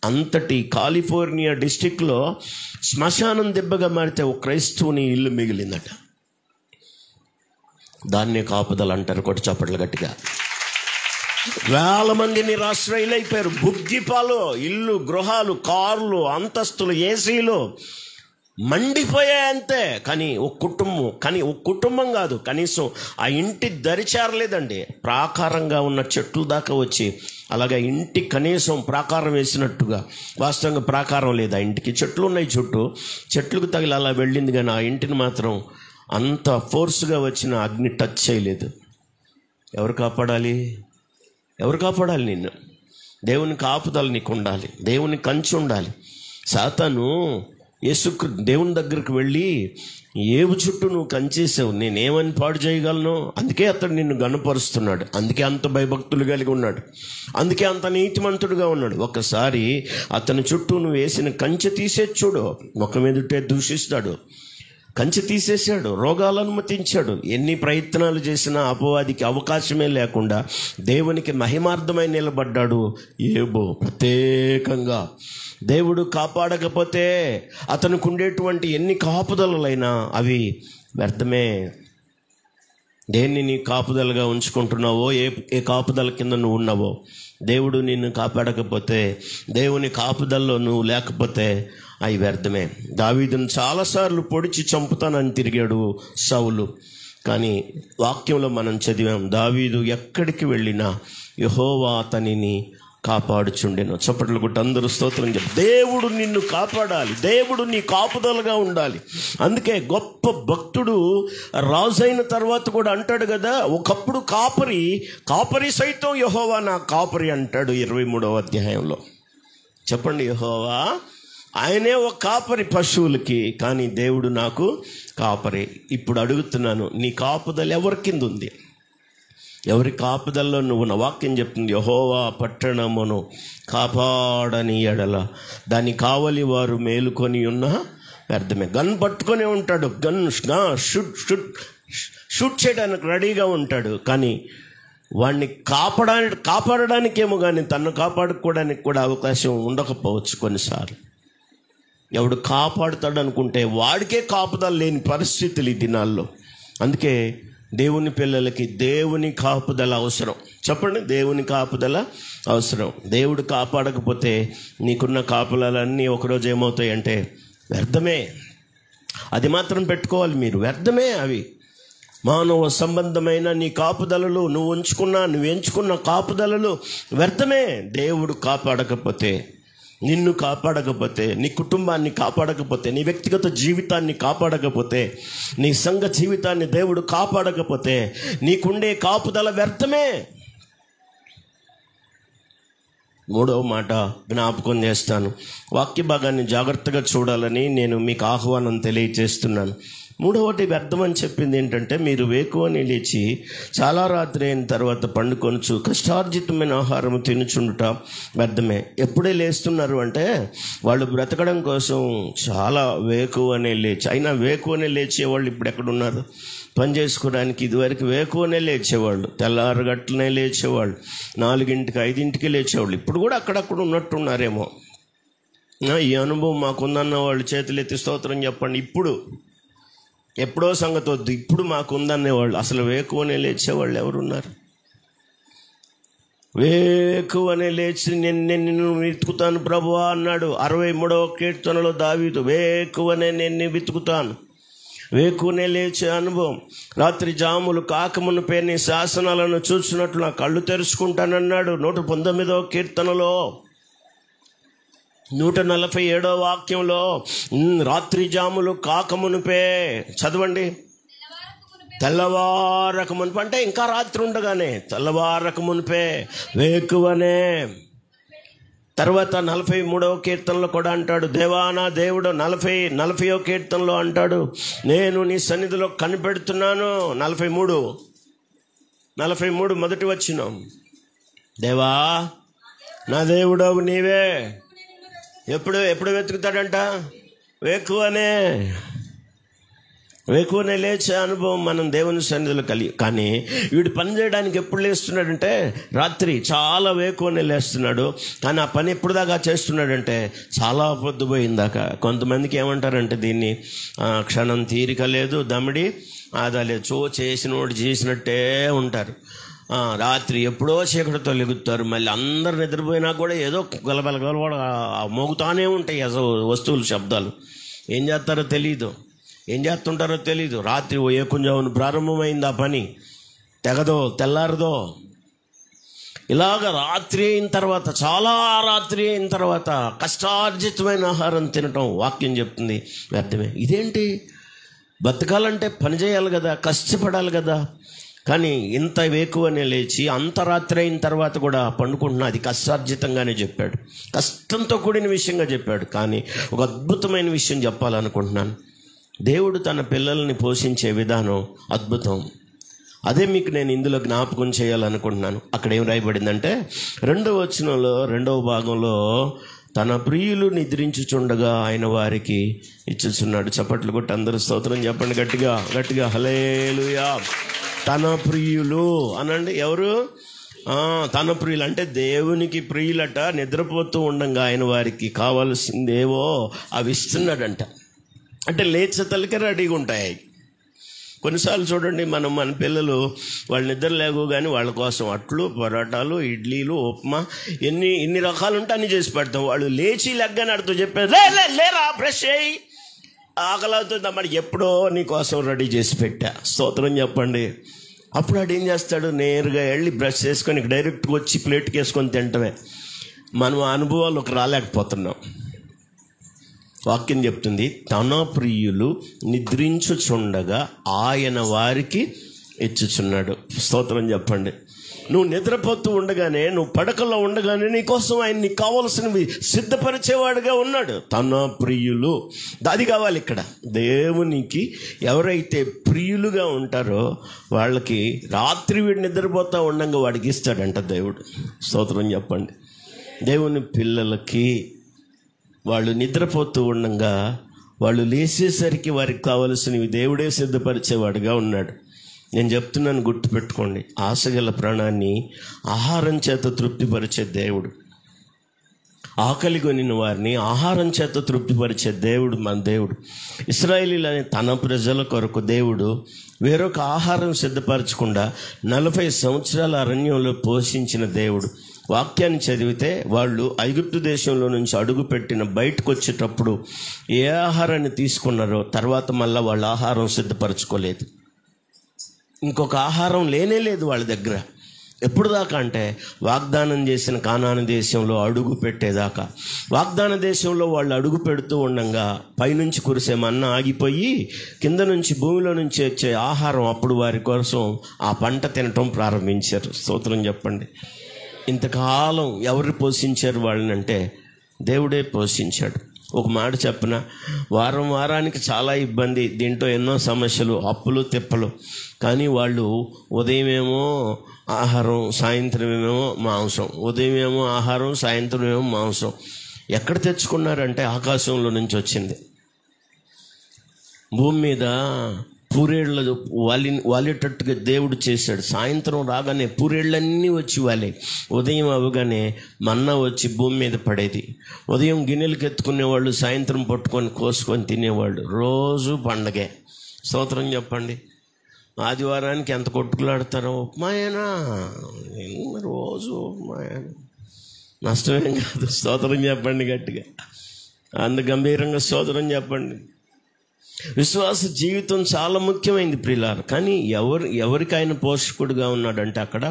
అంతటి కాలిఫోర్నియా డిస్టిక్లో శ్మశానం దెబ్బగా మారితే ఒక క్రైస్తవుని ఇల్లు మిగిలిందట. దాన్నే కాపుదల అంటారు. కొట్టి చప్పట్లు గట్టిగా. 1000 మంది నిరాశ్రయులైపోయారు. బుగ్గిపాలు, ఇల్లు, గృహాలు, కార్లు, అంతస్తులు, ఏసీలు మండిపోయాయంతే. కానీ ఒక కుటుంబం కాదు, కనీసం ఆ ఇంటి దరిచేరలేదండి. ప్రాకారంగా ఉన్న చెట్లు దాకా వచ్చి, అలాగే ఇంటి కనీసం ప్రాకారం వేసినట్టుగా, వాస్తవంగా ప్రాకారం లేదు ఆ ఇంటికి, చెట్లు ఉన్నాయి చుట్టూ, చెట్లకు తగిలి అలా వెళ్ళింది, కానీ ఆ ఇంటిని మాత్రం అంత ఫోర్స్గా వచ్చిన అగ్ని టచ్ చేయలేదు. ఎవరు కాపాడాలి నిన్ను? దేవుని కాపుదల నీకు ఉండాలి, దేవుని కంచి ఉండాలి. సాతాను దేవుని దగ్గరికి వెళ్ళి, ఏవు చుట్టూ నువ్వు కంచేసావు, నేనేమని పాడు చేయగలను? అందుకే అతడు నిన్ను గణపరుస్తున్నాడు, అందుకే అంత భయభక్తులు కలిగి ఉన్నాడు, అందుకే అంత నీతిమంతుడుగా ఉన్నాడు. ఒకసారి అతని చుట్టూ నువ్వు వేసిన కంచె తీసేసి చూడు, ముఖం ఎదుటే దూషిస్తాడు. కంచె తీసేశాడు, రోగాలు అనుమతించాడు. ఎన్ని ప్రయత్నాలు చేసినా అపవాదికి అవకాశమే లేకుండా దేవునికి మహిమార్థమై నిలబడ్డాడు యోబు. ప్రత్యేకంగా దేవుడు కాపాడకపోతే అతనికి ఉండేటువంటి ఎన్ని కాపుదలైనా అవి వ్యర్థమే. దేన్ని నీ కాపుదలుగా ఉంచుకుంటున్నావో, ఏ కాపుదల కింద నువ్వు ఉన్నావో, దేవుడు నిన్ను కాపాడకపోతే, దేవుని కాపుదల్లో నువ్వు లేకపోతే అవి వ్యర్థమే. దావీదును చాలాసార్లు పొడిచి చంపుతానని తిరిగాడు సౌలు, కానీ వాక్యంలో మనం చదివాం, దావీదు ఎక్కడికి వెళ్ళినా యెహోవా అతనిని కాపాడుచుండెను. చప్పట్లు కొట్టి అందరూ స్తోత్రం చెప్పి. దేవుడు నిన్ను కాపాడాలి, దేవుడు నీ కాపుదలుగా ఉండాలి. అందుకే గొప్ప భక్తుడు రాజైన తర్వాత కూడా అంటాడు కదా, ఒకప్పుడు కాపరి సైతం యెహోవా నా కాపరి అంటాడు 23వ అధ్యాయంలో. చెప్పండి, యెహోవా ఆయనే ఒక కాపరి పశువులకి, కానీ దేవుడు నాకు కాపరి. ఇప్పుడు అడుగుతున్నాను, నీ కాపుదల ఎవరి కింద ఉంది? ఎవరి కాపుదల్లో నువ్వు? నా వాక్యం చెప్తుంది, యెహోవా పట్టణమును కాపాడని ఎడల దాన్ని కావలి వారు మేలుకొని ఉన్న వ్యర్థమే. గన్ పట్టుకొని ఉంటాడు, గన్ షూట్ చేయడానికి రెడీగా ఉంటాడు, కానీ వాడిని కాపాడడానికేమో కానీ తను కాపాడుకోవడానికి కూడా అవకాశం ఉండకపోవచ్చు కొన్నిసార్లు. ఎవడు కాపాడుతాడు అనుకుంటే వాడికే కాపుదల లేని పరిస్థితులు ఈ దినాల్లో. అందుకే దేవుని పిల్లలకి దేవుని కాపుదల అవసరం. చెప్పండి, దేవుని కాపుదల అవసరం. దేవుడు కాపాడకపోతే నీకున్న కాపుదలన్నీ ఒకరోజు ఏమవుతాయి అంటే వ్యర్థమే. అది మాత్రం పెట్టుకోవాలి మీరు, వ్యర్థమే అవి. మానవ సంబంధమైన నీ కాపుదలలు, నువ్వు ఎంచుకున్న కాపుదలలు వ్యర్థమే. దేవుడు కాపాడకపోతే, నిన్ను కాపాడకపోతే, నీ కుటుంబాన్ని కాపాడకపోతే, నీ వ్యక్తిగత జీవితాన్ని కాపాడకపోతే, నీ సంఘ జీవితాన్ని దేవుడు కాపాడకపోతే నీకుండే కాపుదల వ్యర్థమే. 3వ మాట జ్ఞాపకం చేస్తాను. వాక్య భాగాన్ని జాగ్రత్తగా చూడాలని నేను మీకు ఆహ్వానం తెలియజేస్తున్నాను. 3వది వ్యర్థం అని చెప్పింది ఏంటంటే, మీరు వేకువని లేచి చాలా రాత్రి అయిన తర్వాత పండుకొనుచు కష్టార్జితమైన ఆహారం తినుచుండుట వ్యర్థమే. ఎప్పుడే లేస్తున్నారు అంటే వాళ్ళు బ్రతకడం కోసం చాలా వేకువనే లేచి, అయినా వేకువనే లేచేవాళ్ళు ఇప్పుడు ఎక్కడున్నారు? పని చేసుకోవడానికి ఇదివరకు వేకువనే లేచేవాళ్ళు, తెల్లారగట్లనే లేచేవాళ్ళు, 4ంటికి 5ంటికి లేచేవాళ్ళు. ఇప్పుడు కూడా అక్కడక్కడ ఉన్నట్టున్నారేమో. ఈ అనుభవం మాకుందన్న వాళ్ళు చేతులు ఎత్తి స్తోత్రం చెప్పండి. ఎప్పుడో సంగతి వద్దు, ఇప్పుడు మాకుందనేవాళ్ళు. అసలు వేకువనే లేచేవాళ్ళు ఎవరున్నారు? వేకువనే లేచి నిన్ను వెతుకుతాను ప్రభువా అన్నాడు 63వ కీర్తనలో దావీదు. వేకువనే నిన్ను వెతుకుతాను. వేకువనే లేచే అనుభవం. రాత్రి జాములు కాకమునుపే నీ శాసనాలను చూసినట్లు నా కళ్ళు తెరుచుకుంటానన్నాడు 119వ కీర్తనలో. 147వ వాక్యంలో రాత్రి జాములు కాకమునుపే, చదవండి, తెల్లవారక మునుపు అంటే ఇంకా రాత్రి ఉండగానే, తెల్లవారక మునిపే వేకువనే. తర్వాత 43వ కీర్తనలో కూడా అంటాడు, దేవా నా దేవుడు. 40వ కీర్తనలో అంటాడు, నేను నీ సన్నిధిలో కనిపెడుతున్నాను. 43 మొదటి వచనం, దేవా నా దేవుడవు నీవే. ఎప్పుడు వెతుకుతాడంట? వేకువనే లేచే అనుభవం మనం దేవుని సన్నిధిలో కలిగి. కానీ వీడు పని చేయడానికి ఎప్పుడు లేస్తున్నాడంటే రాత్రి, చాలా వేకువనే లేస్తున్నాడు. కానీ ఆ పని ఎప్పుడు దాకా చేస్తున్నాడంటే చాలా పొద్దుపోయిందాక. కొంతమందికి ఏమంటారంటే దీన్ని, క్షణం తీరిక లేదు, దమిడి ఆదా లేదు, చేసినోడు చేసినట్టే ఉంటారు. రాత్రి ఎప్పుడో చీకటితో లెగుతారు. మళ్ళీ అందరు నిద్రపోయినా కూడా ఏదో గలబల మోగుతానే ఉంటాయి వస్తువులు, శబ్దాలు. ఏం చేస్తుంటారో తెలీదు. రాత్రి ఏకుంజామున ప్రారంభమైంది ఆ పని, తెల్లారదో. ఇలాగ రాత్రి అయిన తర్వాత, చాలా రాత్రి అయిన తర్వాత కష్టార్జితమైన ఆహారం తినటం వాక్యం చెప్తుంది వ్యర్థమే. ఇదేంటి? బతకాలంటే పని చేయాలి కదా, కష్టపడాలి కదా. కానీ ఇంత వేకువనే లేచి అంత రాత్రి అయిన తర్వాత కూడా పండుకుంటున్నా, అది కష్టార్జితంగానే చెప్పాడు, కష్టంతో కూడిన విషయంగా చెప్పాడు. కానీ ఒక అద్భుతమైన విషయం చెప్పాలనుకుంటున్నాను. దేవుడు తన పిల్లల్ని పోషించే విధానం అద్భుతం. అదే మీకు నేను ఇందులో జ్ఞాపకం చేయాలనుకుంటున్నాను. అక్కడ ఏం రాయబడిందంటే 2వ వచనంలో 2వ భాగంలో, తన ప్రియులు నిద్రించుచుండగా ఆయన వారికి ఇచ్చుచున్నాడు. చప్పట్లు కొట్టి అందరూ స్తోత్రం చెప్పండి గట్టిగా హల్లెలూయా. తన ప్రియులు అనండి. ఎవరు? తన ప్రియులు అంటే దేవునికి ప్రియులట. నిద్రపోతూ ఉండంగా ఆయన వారికి కావాల్సిందేవో అవి ఇస్తున్నాడంట. అంటే లేచే తలకే రెడీగా ఉంటాయి. కొన్నిసార్లు చూడండి, మన పిల్లలు వాళ్ళు నిద్ర లేవు కానీ వాళ్ళ కోసం అట్లు, పరోటాలు, ఇడ్లీలు, ఉప్మా, ఎన్ని రకాలు ఉంటే అన్ని చేసి పెడతాం. వాళ్ళు లేచి లెగ్గని అడుతూ చెప్పారు, లేరా బ్రష్ చేయి, ఆకలి అవుతుంది అమ్మడి, ఎప్పుడో నీ కోసం రెడీ చేసి పెట్టా. స్తోత్రం చెప్పండి. అప్పుడు వాడు ఏం చేస్తాడు? నేరుగా వెళ్ళి బ్రష్ చేసుకొని డైరెక్ట్గా వచ్చి ప్లేట్కి వేసుకొని తింటమే. మనం ఆ అనుభవాల్లోకి రాలేకపోతున్నాం. వాక్యం చెప్తుంది, తన ప్రియులు నిద్రించుచుండగా ఆయన వారికి ఇచ్చుచున్నాడు. స్తోత్రం చెప్పండి. నువ్వు నిద్రపోతూ ఉండగానే, నువ్వు పడకల్లో ఉండగానే నీకోసం ఆయన నీకు కావలసినవి సిద్ధపరిచేవాడుగా ఉన్నాడు. తన ప్రియులు, అది కావాలి ఇక్కడ. దేవునికి ఎవరైతే ప్రియులుగా ఉంటారో వాళ్ళకి రాత్రి వీడు నిద్రపోతూ ఉండగా వాడికి ఇస్తాడంట దేవుడు. స్తోత్రం చెప్పండి. దేవుని పిల్లలకి వాళ్ళు నిద్రపోతూ ఉండగా వాళ్ళు లేచేసరికి వారికి కావలసినవి దేవుడే సిద్ధపరిచేవాడుగా ఉన్నాడు. నేను చెప్తున్నాను, గుర్తుపెట్టుకోండి. ఆశగల ప్రాణాన్ని ఆహారం చేత తృప్తిపరిచే దేవుడు, ఆకలి కొనిన వారిని ఆహారం చేత తృప్తిపరిచే దేవుడు మన దేవుడు. ఇశ్రాయేలీయులనే తన ప్రజల కొరకు దేవుడు వేరొక ఆహారం సిద్ధపరచకుండా 40 సంవత్సరాల అరణ్యంలో పోషించిన దేవుడు. వాక్యాన్ని చదివితే వాళ్ళు ఐగుప్తు దేశంలో నుంచి అడుగుపెట్టిన బయటకు వచ్చేటప్పుడు ఏ ఆహారాన్ని తీసుకున్నారో తర్వాత మళ్ళీ వాళ్ళ ఆహారం సిద్ధపరచుకోలేదు. ఇంకొక ఆహారం లేనే లేదు వాళ్ళ దగ్గర. ఎప్పుడు దాకా అంటే వాగ్దానం చేసిన కానాను దేశంలో అడుగు పెట్టేదాకా. వాగ్దాన దేశంలో వాళ్ళు అడుగు పెడుతూ ఉండగా పైనుంచి కురిసే మన్నా ఆగిపోయి కింద నుంచి భూమిలో నుంచి వచ్చే ఆహారం అప్పుడు వారి కోసం ఆ పంట తినటం ప్రారంభించారు. స్తోత్రం చెప్పండి. ఇంతకాలం ఎవరు పోషించారు వాళ్ళని అంటే దేవుడే పోషించాడు. ఒక మాట చెప్పిన, వారానికి చాలా ఇబ్బంది, దీంట్లో ఎన్నో సమస్యలు, అప్పులు తిప్పలు. కానీ వాళ్ళు ఉదయమేమో ఆహారం, సాయంత్రం ఏమో మాంసం, ఉదయం ఏమో ఆహారం, సాయంత్రం ఏమో మాంసం. ఎక్కడ తెచ్చుకున్నారంటే ఆకాశంలో నుంచి వచ్చింది. భూమి మీద పూరేళ్ళు వాలేటట్టుగా దేవుడు చేశాడు. సాయంత్రం రాగానే పూరేళ్ళన్నీ వచ్చి వాలే. ఉదయం అవగానే మన్నా వచ్చి భూమి మీద పడేది. ఉదయం గిన్నెలకు ఎత్తుకునేవాళ్ళు, సాయంత్రం పట్టుకొని కోసుకొని తినేవాళ్ళు. రోజు పండగే. స్తోత్రం చెప్పండి. ఆదివారానికి ఎంత కొట్టుకులాడతారో, ఉప్మాయేనా రోజు, ఉప్మాయేనా నష్టమేం కాదు. స్తోత్రం చెప్పండి గట్టిగా, అంత గంభీరంగా స్తోత్రం చెప్పండి. విశ్వాస జీవితం చాలా ముఖ్యమైనది ప్రియులారా. కానీ ఎవరికి ఆయన పోషకుడుగా ఉన్నాడంటే అక్కడ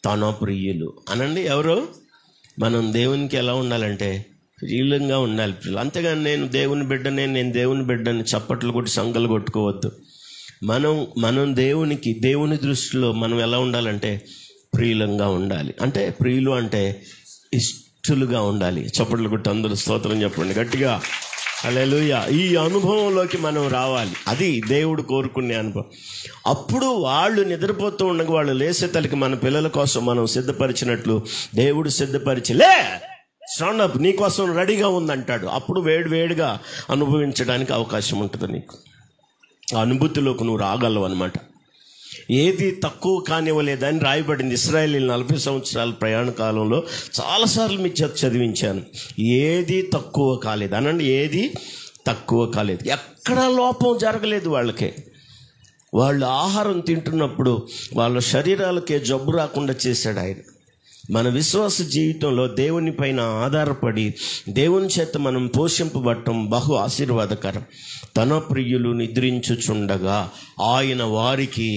తన ప్రియులు అనండి. ఎవరు? మనం దేవునికి ఎలా ఉండాలంటే ప్రియులంగా ఉండాలి ప్రియులు. అంతేగాని నేను దేవుని బిడ్డని చప్పట్లు కొట్టి సంకలు కొట్టుకోవద్దు. మనం దేవుని దృష్టిలో మనం ఎలా ఉండాలంటే ప్రియులంగా ఉండాలి. అంటే ప్రియులు అంటే ఇష్టలుగా ఉండాలి. చప్పట్లు కొట్టి అందరూ స్తోత్రం చెప్పండి గట్టిగా. హల్లెలూయా. ఈ అనుభవంలోకి మనం రావాలి. అది దేవుడు కోరుకునే అనుభవం. అప్పుడు వాళ్ళు నిద్రపోతూ ఉండగా వాళ్ళు లేసే తలకి మన పిల్లల కోసం మనం సిద్ధపరిచినట్లు దేవుడు సిద్ధపరిచి, లే స్టాండ్ అప్, నీ కోసం రెడీగా ఉందంటాడు. అప్పుడు వేడిగా అనుభవించడానికి అవకాశం ఉంటుంది నీకు. ఆ అనుభూతిలోకి నువ్వు రాగలవు అనమాట. ఏది తక్కువ కానివ్వలేదని రాయబడింది. ఇశ్రాయేలీయులు 40 సంవత్సరాల ప్రయాణ కాలంలో చాలాసార్లు మీకు చదివించాను. ఏది తక్కువ కాలేదు అనండి. ఏది తక్కువ కాలేదు. ఎక్కడా లోపం జరగలేదు వాళ్ళకి. వాళ్ళు ఆహారం తింటున్నప్పుడు వాళ్ళ శరీరాలకే జబ్బు రాకుండా చేశాడు ఆయన. మన విశ్వాస జీవితంలో దేవుని పైన ఆధారపడి దేవుని చేత మనం పోషింపబడటం బహు ఆశీర్వాదకరం. తన ప్రియులు నిద్రించుచుండగా ఆయన వారికి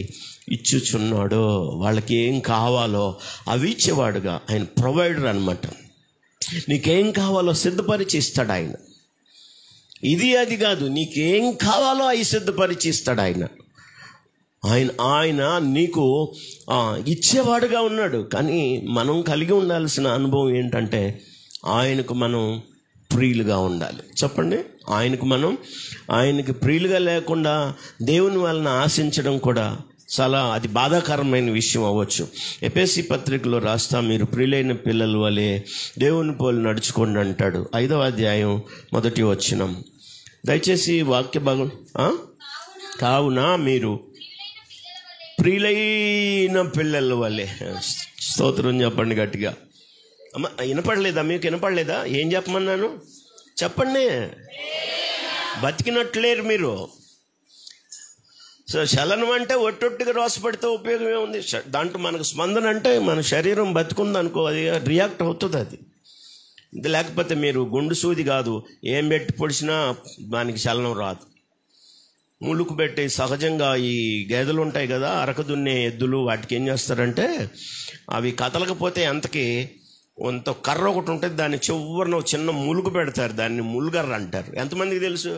ఇచ్చుచున్నాడు. వాళ్ళకి ఏం కావాలో అవి ఇచ్చేవాడుగా ఆయన ప్రొవైడర్ అనమాట. నీకేం కావాలో సిద్ధపరిచి ఇస్తాడు ఆయన. ఇది అది కాదు, నీకేం కావాలో అవి సిద్ధపరిచి ఇస్తాడు ఆయన. ఆయన నీకు ఇచ్చేవాడుగా ఉన్నాడు. కానీ మనం కలిగి ఉండాల్సిన అనుభవం ఏంటంటే ఆయనకు మనం ప్రియులుగా ఉండాలి. చెప్పండి. ఆయనకి ప్రియులుగా లేకుండా దేవుని వలన ఆశించడం కూడా చాలా అది బాధాకరమైన విషయం అవ్వచ్చు. ఎఫెసీ పత్రికలో రాస్తా, మీరు ప్రియులైన పిల్లల వలె దేవుని పోలి నడుచుకోండి అంటాడు. 5వ అధ్యాయం 1వ వచనం. దయచేసి వాక్య భాగం. కావున మీరు ప్రియులైన పిల్లల వలె. స్తోత్రం చెప్పండి గట్టిగా. అమ్మ వినపడలేదా? మీకు వినపడలేదా? ఏం చెప్పమన్నాను చెప్పండి. బతికినట్లేరు మీరు. సో చలనం అంటే ఒట్టొట్టుగా రోసపడితే ఉపయోగం ఏముంది? దాంట్లో మనకు స్పందన అంటే మన శరీరం బతుకుందనుకో, అది రియాక్ట్ అవుతుంది. అది లేకపోతే మీరు గుండు సూది కాదు, ఏం పెట్టి పొడిచినా దానికి చలనం రాదు. ములుకు పెట్టి సహజంగా ఈ గేదెలు ఉంటాయి కదా, అరక దున్నే ఎద్దులు, వాటికి ఏం చేస్తారంటే అవి కదలకపోతే అంతకి కొంత కర్ర ఒకటి ఉంటుంది, దాన్ని చివరిన చిన్న ములుగు పెడతారు, దాన్ని ములుగర్ర అంటారు. ఎంతమందికి తెలుసు?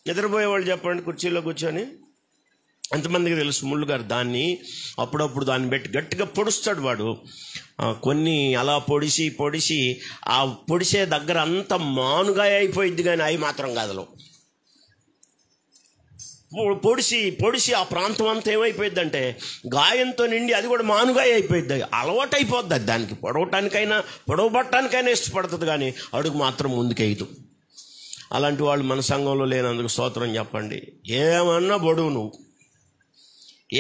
నిద్రపోయేవాళ్ళు చెప్పండి, కుర్చీలో కూర్చొని ఎంతమందికి తెలుసు ములుగర్ర? దాన్ని అప్పుడప్పుడు దాన్ని పెట్టి గట్టిగా పొడుస్తాడు వాడు. కొన్ని అలా పొడిసి ఆ పొడిసే దగ్గర అంత మానుగా అయిపోయింది, కానీ అవి మాత్రం కదలవు. పొడిసి ఆ ప్రాంతం అంతా ఏమైపోయింది అంటే గాయంతో నిండి అది కూడా మానుగాయ అయిపోయింది. అలవాటు అయిపోద్ది అది, దానికి పొడవబట్టడానికైనా ఇష్టపడుతుంది, కానీ అడుగు మాత్రం ముందుకేయదు. అలాంటి వాళ్ళు మన సంఘంలో లేనందుకు స్తోత్రం చెప్పండి. ఏమన్నా బడువు నువ్వు,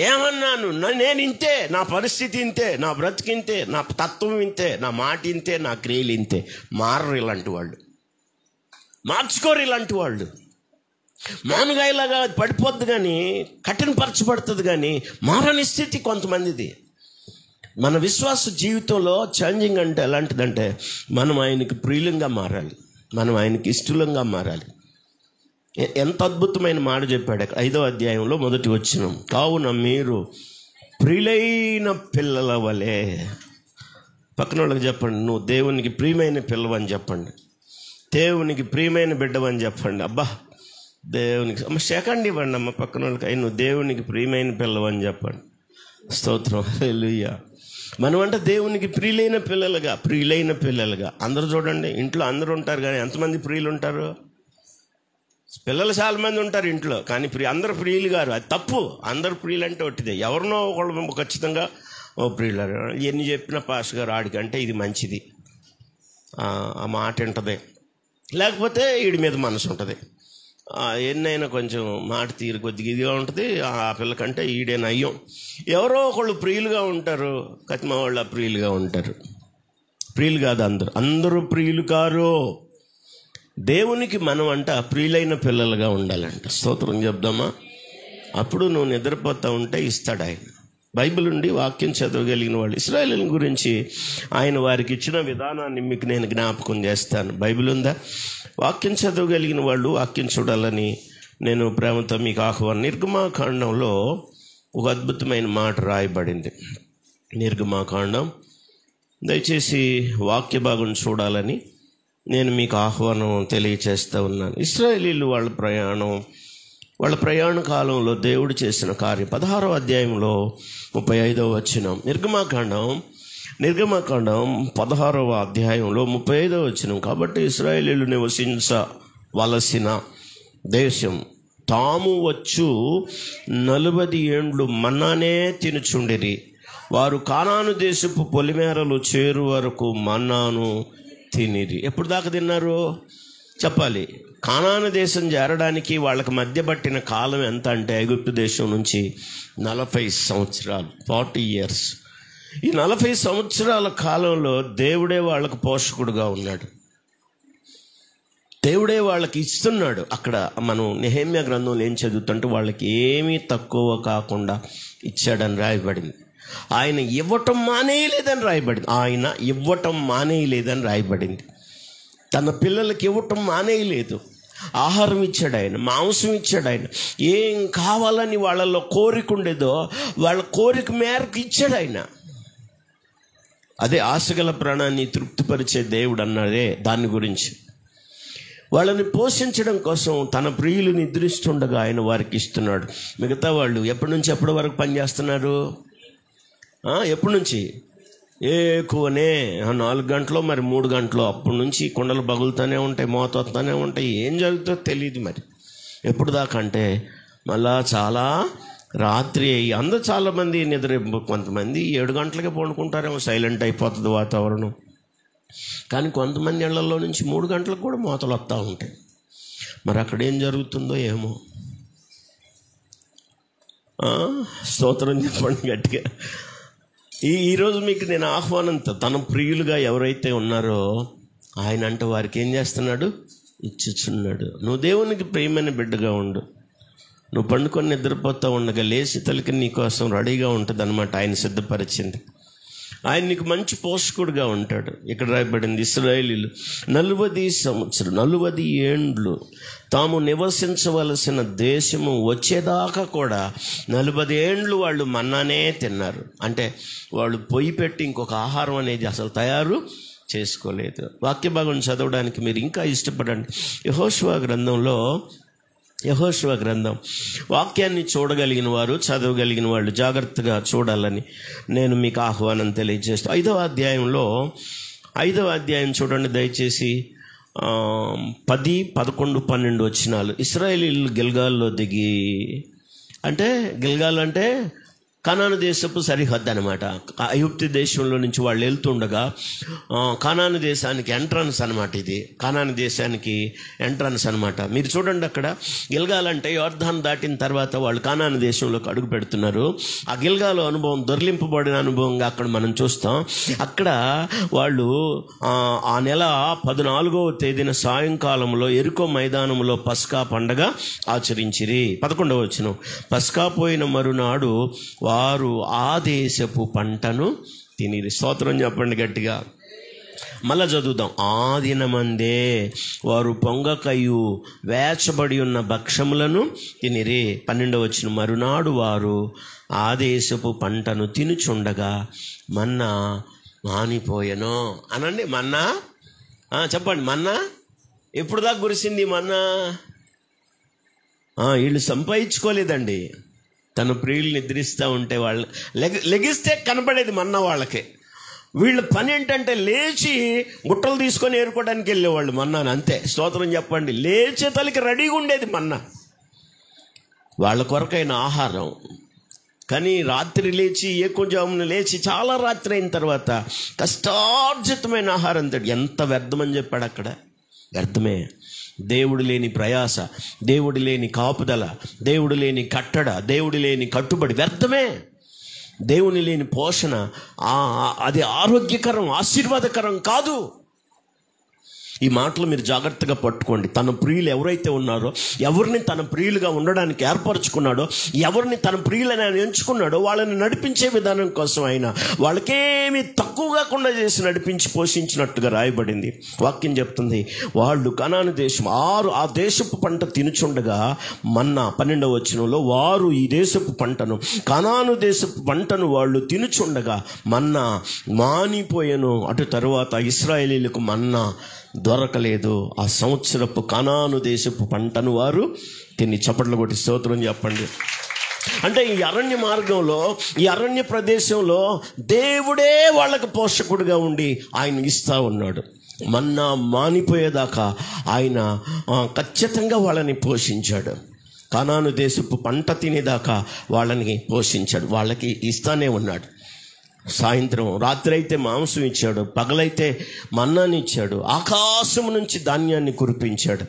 ఏమన్నాను నేను ఇంతే, నా పరిస్థితి ఇంతే, నా బ్రతికింతే, నా తత్వం ఇంతే, నా మాట ఇంతే, నా క్రియలు ఇంతే. మారరు ఇలాంటి వాళ్ళు, మార్చుకోరు ఇలాంటి వాళ్ళు. మానుగాయలాగా పడిపోద్ది, కానీ కఠినపరచబడుతుంది, కానీ మారని స్థితి కొంతమందిది. మన విశ్వాస జీవితంలో ఛేంజింగ్ అంటే ఎలాంటిదంటే మనం ఆయనకి ప్రియులంగా మారాలి, మనం ఆయనకి ఇష్టలంగా మారాలి. ఎంత అద్భుతమైన మాట చెప్పాడు 5వ అధ్యాయంలో 1వ వచనం. కావున మీరు ప్రియులైన పిల్లల వలె. పక్కన వాళ్ళకి చెప్పండి, నువ్వు దేవునికి ప్రియమైన పిల్లవని చెప్పండి, దేవునికి ప్రియమైన బిడ్డవని చెప్పండి. అబ్బా, దేవునికి సెకండ్ ఇవ్వండి అమ్మ పక్కన వాళ్ళకి, నువ్వు దేవునికి ప్రియమైన పిల్లవని చెప్పండి. స్తోత్రం, హల్లెలూయా. మనం అంటే దేవునికి ప్రియులైన పిల్లలుగా. అందరూ చూడండి, ఇంట్లో అందరూ ఉంటారు, కానీ ఎంతమంది ప్రియులు ఉంటారు? పిల్లలు చాలా మంది ఉంటారు ఇంట్లో, కానీ అందరు ప్రియులు గారు. అది తప్పు. అందరు ప్రియులు అంటే ఒట్టిదే, ఎవరినో ఒకళ్ళు ఖచ్చితంగా ప్రియులు. ఎన్ని చెప్పిన పాస్ గారు ఆడికంటే ఇది మంచిది, ఆ మాట ఉంటుంది, లేకపోతే వీడి మీద మనసు ఉంటుంది. ఎన్నైనా కొంచెం మాట తీరు కొద్దిగా ఇదిగా ఉంటుంది, ఆ పిల్లకంటే ఈడేనా అయ్యం. ఎవరో ఒకళ్ళు ప్రియులుగా ఉంటారు, కతిమ వాళ్ళు అప్రియులుగా ఉంటారు. ప్రియులు కాదు, అందరూ ప్రియులు కారు. దేవునికి మనం అంట ప్రియులైన పిల్లలుగా ఉండాలంట. స్తోత్రం చెప్దామా? అప్పుడు నువ్వు నిద్రపోతూ ఉంటే ఇస్తాడు ఆయన. బైబిల్ ఉండి వాక్యం చదవగలిగిన వాళ్ళు, ఇశ్రాయేలుల గురించి ఆయన వారికి ఇచ్చిన విధానాన్ని మీకు నేను జ్ఞాపకం చేస్తాను. బైబిల్ ఉందా? వాక్యం చదవగలిగిన వాళ్ళు వాక్యం చూడాలని నేను ప్రేమతో మీకు ఆహ్వానం. నిర్గమాకాండంలో ఒక అద్భుతమైన మాట రాయబడింది. నిర్గమాకాండం, దయచేసి వాక్య భాగం చూడాలని నేను మీకు ఆహ్వానం తెలియచేస్తూ ఉన్నాను. ఇశ్రాయేలీలు వాళ్ళ ప్రయాణ కాలంలో దేవుడు చేసిన కార్యం 16వ అధ్యాయంలో 35వ వచనం. నిర్గమాకాండం 16వ అధ్యాయంలో 35వ వచనం. కాబట్టి ఇశ్రాయేలీలు నివసించవలసిన దేశం తాము వచ్చు 40 ఏండ్లు మన్నానే తినుచుండిరి. వారు కానాను దేశపు పొలిమేరలు చేరు వరకు మన్నాను తినిరి. ఎప్పుడు దాకా తిన్నారు చెప్పాలి. కానాను దేశం చేరడానికి వాళ్ళకి మధ్య పట్టిన కాలం ఎంత అంటే ఐగుప్తు దేశం నుంచి 40 సంవత్సరాలు, 40 years. ఈ 40 సంవత్సరాల కాలంలో దేవుడే వాళ్ళకు పోషకుడుగా ఉన్నాడు, దేవుడే వాళ్ళకి ఇస్తున్నాడు. అక్కడ మనం నెహెమ్యా గ్రంథంలో ఏం చదువుతుంటే వాళ్ళకి ఏమీ తక్కువ కాకుండా ఇచ్చాడని రాయబడింది. ఆయన ఇవ్వటం మానేయలేదని రాయబడింది. తన పిల్లలకి ఇవ్వటం మానేయలేదు. ఆహారం ఇచ్చాడు ఆయన, మాంసం ఇచ్చాడు ఆయన. ఏం కావాలని వాళ్ళలో కోరిక ఉండేదో వాళ్ళ కోరిక మేరకు ఇచ్చాడు ఆయన. అదే ఆశగల ప్రాణాన్ని తృప్తిపరిచే దేవుడు అన్నదే దాని గురించి. వాళ్ళని పోషించడం కోసం తన ప్రియులు నిద్రిస్తుండగా ఆయన వారికి ఇస్తున్నాడు. మిగతా వాళ్ళు ఎప్పటి నుంచి ఎప్పటి వరకు పనిచేస్తున్నారు? ఎప్పటి నుంచి? ఎక్కువనే 4 గంటలు, మరి 3 గంటలు. అప్పటి నుంచి కుండలు పగులుతూనే ఉంటాయి, మోత వస్తూనే ఉంటాయి. ఏం జరుగుతుందో తెలియదు. మరి ఎప్పుడు దాకా అంటే మళ్ళా చాలా రాత్రి అయ్యి అందరూ చాలామంది నిద్ర, కొంతమంది 7 గంటలకే పండుకుంటారేమో, సైలెంట్ అయిపోతుంది వాతావరణం. కానీ కొంతమంది ఇళ్లలో నుంచి 3 గంటలకు కూడా మోతలు వస్తూ ఉంటాయి. మరి అక్కడ ఏం జరుగుతుందో ఏమో. స్తోత్రం చెప్పండి గట్టిగా. ఈరోజు మీకు నేను ఆహ్వానంతో, తన ప్రియులుగా ఎవరైతే ఉన్నారో ఆయన అంటే వారికి ఏం చేస్తున్నాడు? ఇచ్చుచున్నాడు. నువ్వు దేవునికి ప్రియమైన బిడ్డగా ఉండు. నువ్వు పండుకొని నిద్రపోతూ ఉండగా లేచి తలకి నీకోసం రెడీగా ఉంటుంది అన్నమాట. ఆయన సిద్ధపరిచింది. ఆయన నీకు మంచి పోషకుడుగా ఉంటాడు. ఇక్కడ రాయబడింది, ఇశ్రాయేలీలు 40 ఏండ్లు తాము నివసించవలసిన దేశము వచ్చేదాకా కూడా 40 ఏండ్లు వాళ్ళు మన్నానే తిన్నారు. అంటే వాళ్ళు పొయ్యి పెట్టి ఇంకొక ఆహారం అనేది అసలు తయారు చేసుకోలేదు. వాక్య భాగం చదవడానికి మీరు ఇంకా ఇష్టపడండి. యెహోషువ గ్రంథం వాక్యాన్ని చూడగలిగిన వారు, చదవగలిగిన వాళ్ళు జాగ్రత్తగా చూడాలని నేను మీకు ఆహ్వానం తెలియజేస్తాను. 5వ అధ్యాయం చూడండి దయచేసి. 10, 11, 12 వచనాలు. ఇశ్రాయేలీయులు గిల్గాల్లో దిగి, అంటే గిల్గాల్ అంటే కనాను దేశపు సరిహద్దు అనమాట. ఐగుప్తు దేశంలో నుంచి వాళ్ళు వెళ్తుండగా కనాను దేశానికి ఎంట్రన్స్ అనమాట. ఇది కనాను దేశానికి ఎంట్రన్స్ అనమాట. మీరు చూడండి, అక్కడ గిల్గాల్ అంటే యోర్దాను దాటిన తర్వాత వాళ్ళు కనాను దేశంలోకి అడుగు పెడుతున్నారు. ఆ గిల్గాలు అనుభవం దొర్లింపబడిన అనుభవంగా అక్కడ మనం చూస్తాం. అక్కడ వాళ్ళు ఆ నెల 14వ తేదీన సాయంకాలంలో ఎరికో మైదానంలో పస్కా పండగ ఆచరించిరి. 11వ వచనం. పస్కా పోయిన మరునాడు వారు ఆ దేశపు పంటను తినిరి. స్తోత్రం చెప్పండి గట్టిగా. మళ్ళా చదువుదాం. ఆ దినమందే వారు పొంగకయు వేచబడి ఉన్న భక్షములను తినిరి. 12వ వచనం. మరునాడు వారు ఆ దేశపు పంటను తినుచుండగా మన్నా మానిపోయెను. అనండి, మన్నా చెప్పండి. మన్నా ఎప్పుడు దాకా కురిసింది మన్నా? వీళ్ళు సంపాదించుకోలేదండి. తన ప్రియులు నిద్రిస్తూ ఉంటే వాళ్ళు లెగిస్తే కనపడేది మన్నా వాళ్ళకే. వీళ్ళ పని ఏంటంటే లేచి గుట్టలు తీసుకొని ఏరుకోవడానికి వెళ్ళేవాళ్ళు మన్నాను, అంతే. స్తోత్రం చెప్పండి. లేచే తలకి రెడీగా ఉండేది మన్నా, వాళ్ళ కొరకైన ఆహారం. కానీ రాత్రి లేచి ఏకోజామున లేచి చాలా రాత్రి అయిన తర్వాత కష్టార్జితమైన ఆహారం తింటాడు. ఎంత వ్యర్థమని చెప్పాడు అక్కడ. వ్యర్థమే. దేవుడు లేని ప్రయాస, దేవుడు లేని కాపుదల, దేవుడు లేని కట్టడ, దేవుడు లేని కట్టుబడి వ్యర్థమే. దేవుని లేని పోషణ అది ఆరోగ్యకరం, ఆశీర్వాదకరం కాదు. ఈ మాటలు మీరు జాగ్రత్తగా పట్టుకోండి. తన ప్రియులు ఎవరైతే ఉన్నారో, ఎవరిని తన ప్రియులుగా ఉండడానికి ఏర్పరచుకున్నాడో, ఎవరిని తన ప్రియులని ఆయన ఎంచుకున్నాడో వాళ్ళని నడిపించే విధానం కోసం ఆయన వాళ్ళకేమీ తక్కువ కాకుండా చేసి నడిపించి పోషించినట్టుగా రాయబడింది. వాక్యం చెప్తుంది, వాళ్ళు కనాను దేశం ఆ దేశపు పంట తినుచుండగా మన్నా. 12వ వచనంలో వారు ఈ దేశపు పంటను, కనాను దేశపు పంటను వాళ్ళు తినుచుండగా మన్నా మానిపోయెను. అటు తరువాత ఇశ్రాయేలీయులకు మన్నా దొరకలేదు. ఆ సంవత్సరపు కనాను దేశపు పంటను వారు తిని. చప్పట్లు కొట్టి స్తోత్రం చెప్పండి. అంటే ఈ అరణ్య మార్గంలో, ఈ అరణ్య ప్రదేశంలో దేవుడే వాళ్ళకు పోషకుడిగా ఉండి ఆయన ఇస్తూ ఉన్నాడు. మన్నా మానిపోయేదాకా ఆయన ఖచ్చితంగా వాళ్ళని పోషించాడు. కనాను దేశపు పంట తినేదాకా వాళ్ళని పోషించాడు, వాళ్ళకి ఇస్తానే ఉన్నాడు. సాయంత్రం రాత్రి అయితే మాంసం ఇచ్చాడు, పగలైతే మన్నాని ఇచ్చాడు, ఆకాశం నుంచి ధాన్యాన్ని కురిపించాడు.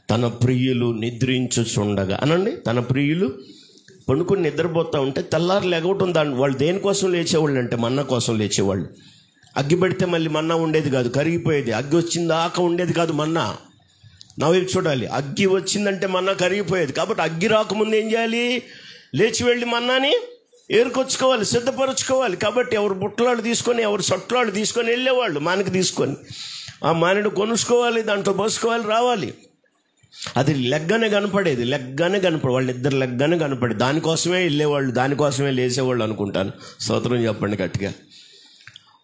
తన ప్రియులు నిద్రించుచుండగా, అనండి, తన ప్రియులు పండుకొని నిద్రపోతూ ఉంటే తెల్లారు లేకపోవటం. వాళ్ళు దేనికోసం లేచేవాళ్ళు అంటే మన్నా కోసం లేచేవాళ్ళు. అగ్గి పెడితే మళ్ళీ మన్నా ఉండేది కాదు, కరిగిపోయేది. అగ్గి వచ్చిందాకా ఉండేది కాదు మన్నా. నా వైపు చూడాలి. అగ్గి వచ్చిందంటే మన్నా కరిగిపోయేది. కాబట్టి అగ్గి రాకముందు ఏం చేయాలి? లేచి వెళ్ళి మన్నాని ఏరుకొచ్చుకోవాలి, సిద్ధపరచుకోవాలి. కాబట్టి ఎవరు బుట్టలాళ్ళు తీసుకొని, ఎవరు సొట్లాళ్ళు తీసుకొని వెళ్ళేవాళ్ళు. మానకి తీసుకొని ఆ మానడు కొనుక్కోవాలి, దాంట్లో పోసుకోవాలి, రావాలి. అది లెగ్గానే కనపడేది, వాళ్ళు ఇద్దరు లెగ్గానే కనపడేది. దానికోసమే వెళ్ళేవాళ్ళు, దానికోసమే లేచేవాళ్ళు అనుకుంటాను. స్తోత్రం చెప్పండి గట్టిగా.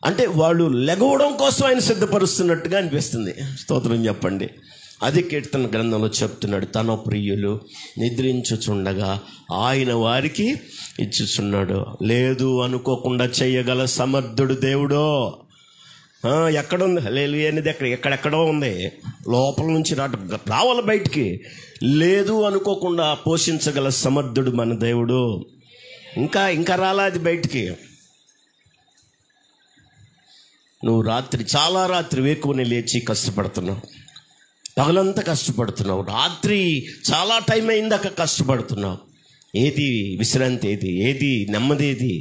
అంటే వాళ్ళు లెగవడం కోసం ఆయన సిద్ధపరుస్తున్నట్టుగా అనిపిస్తుంది. స్తోత్రం చెప్పండి. అది కీర్తన గ్రంథంలో చెప్తున్నాడు. తన ప్రియులు నిద్రించుచుండగా ఆయన వారికి ఇచ్చుచున్నాడు. లేదు అనుకోకుండా చెయ్యగల సమర్థుడు దేవుడో. ఎక్కడుంది హల్లెలూయా అనేది? ఎక్కడెక్కడో ఉంది, లోపల నుంచి రావాలి బయటికి. లేదు అనుకోకుండా పోషించగల సమర్థుడు మన దేవుడు. ఇంకా రాలా అది బయటికి. నువ్వు చాలా రాత్రి వేకువని లేచి కష్టపడుతున్నావు, పగలంతా కష్టపడుతున్నావు, రాత్రి చాలా టైం అయిందాక కష్టపడుతున్నావు. ఏది విశ్రాంతి? ఏది నెమ్మది? ఏది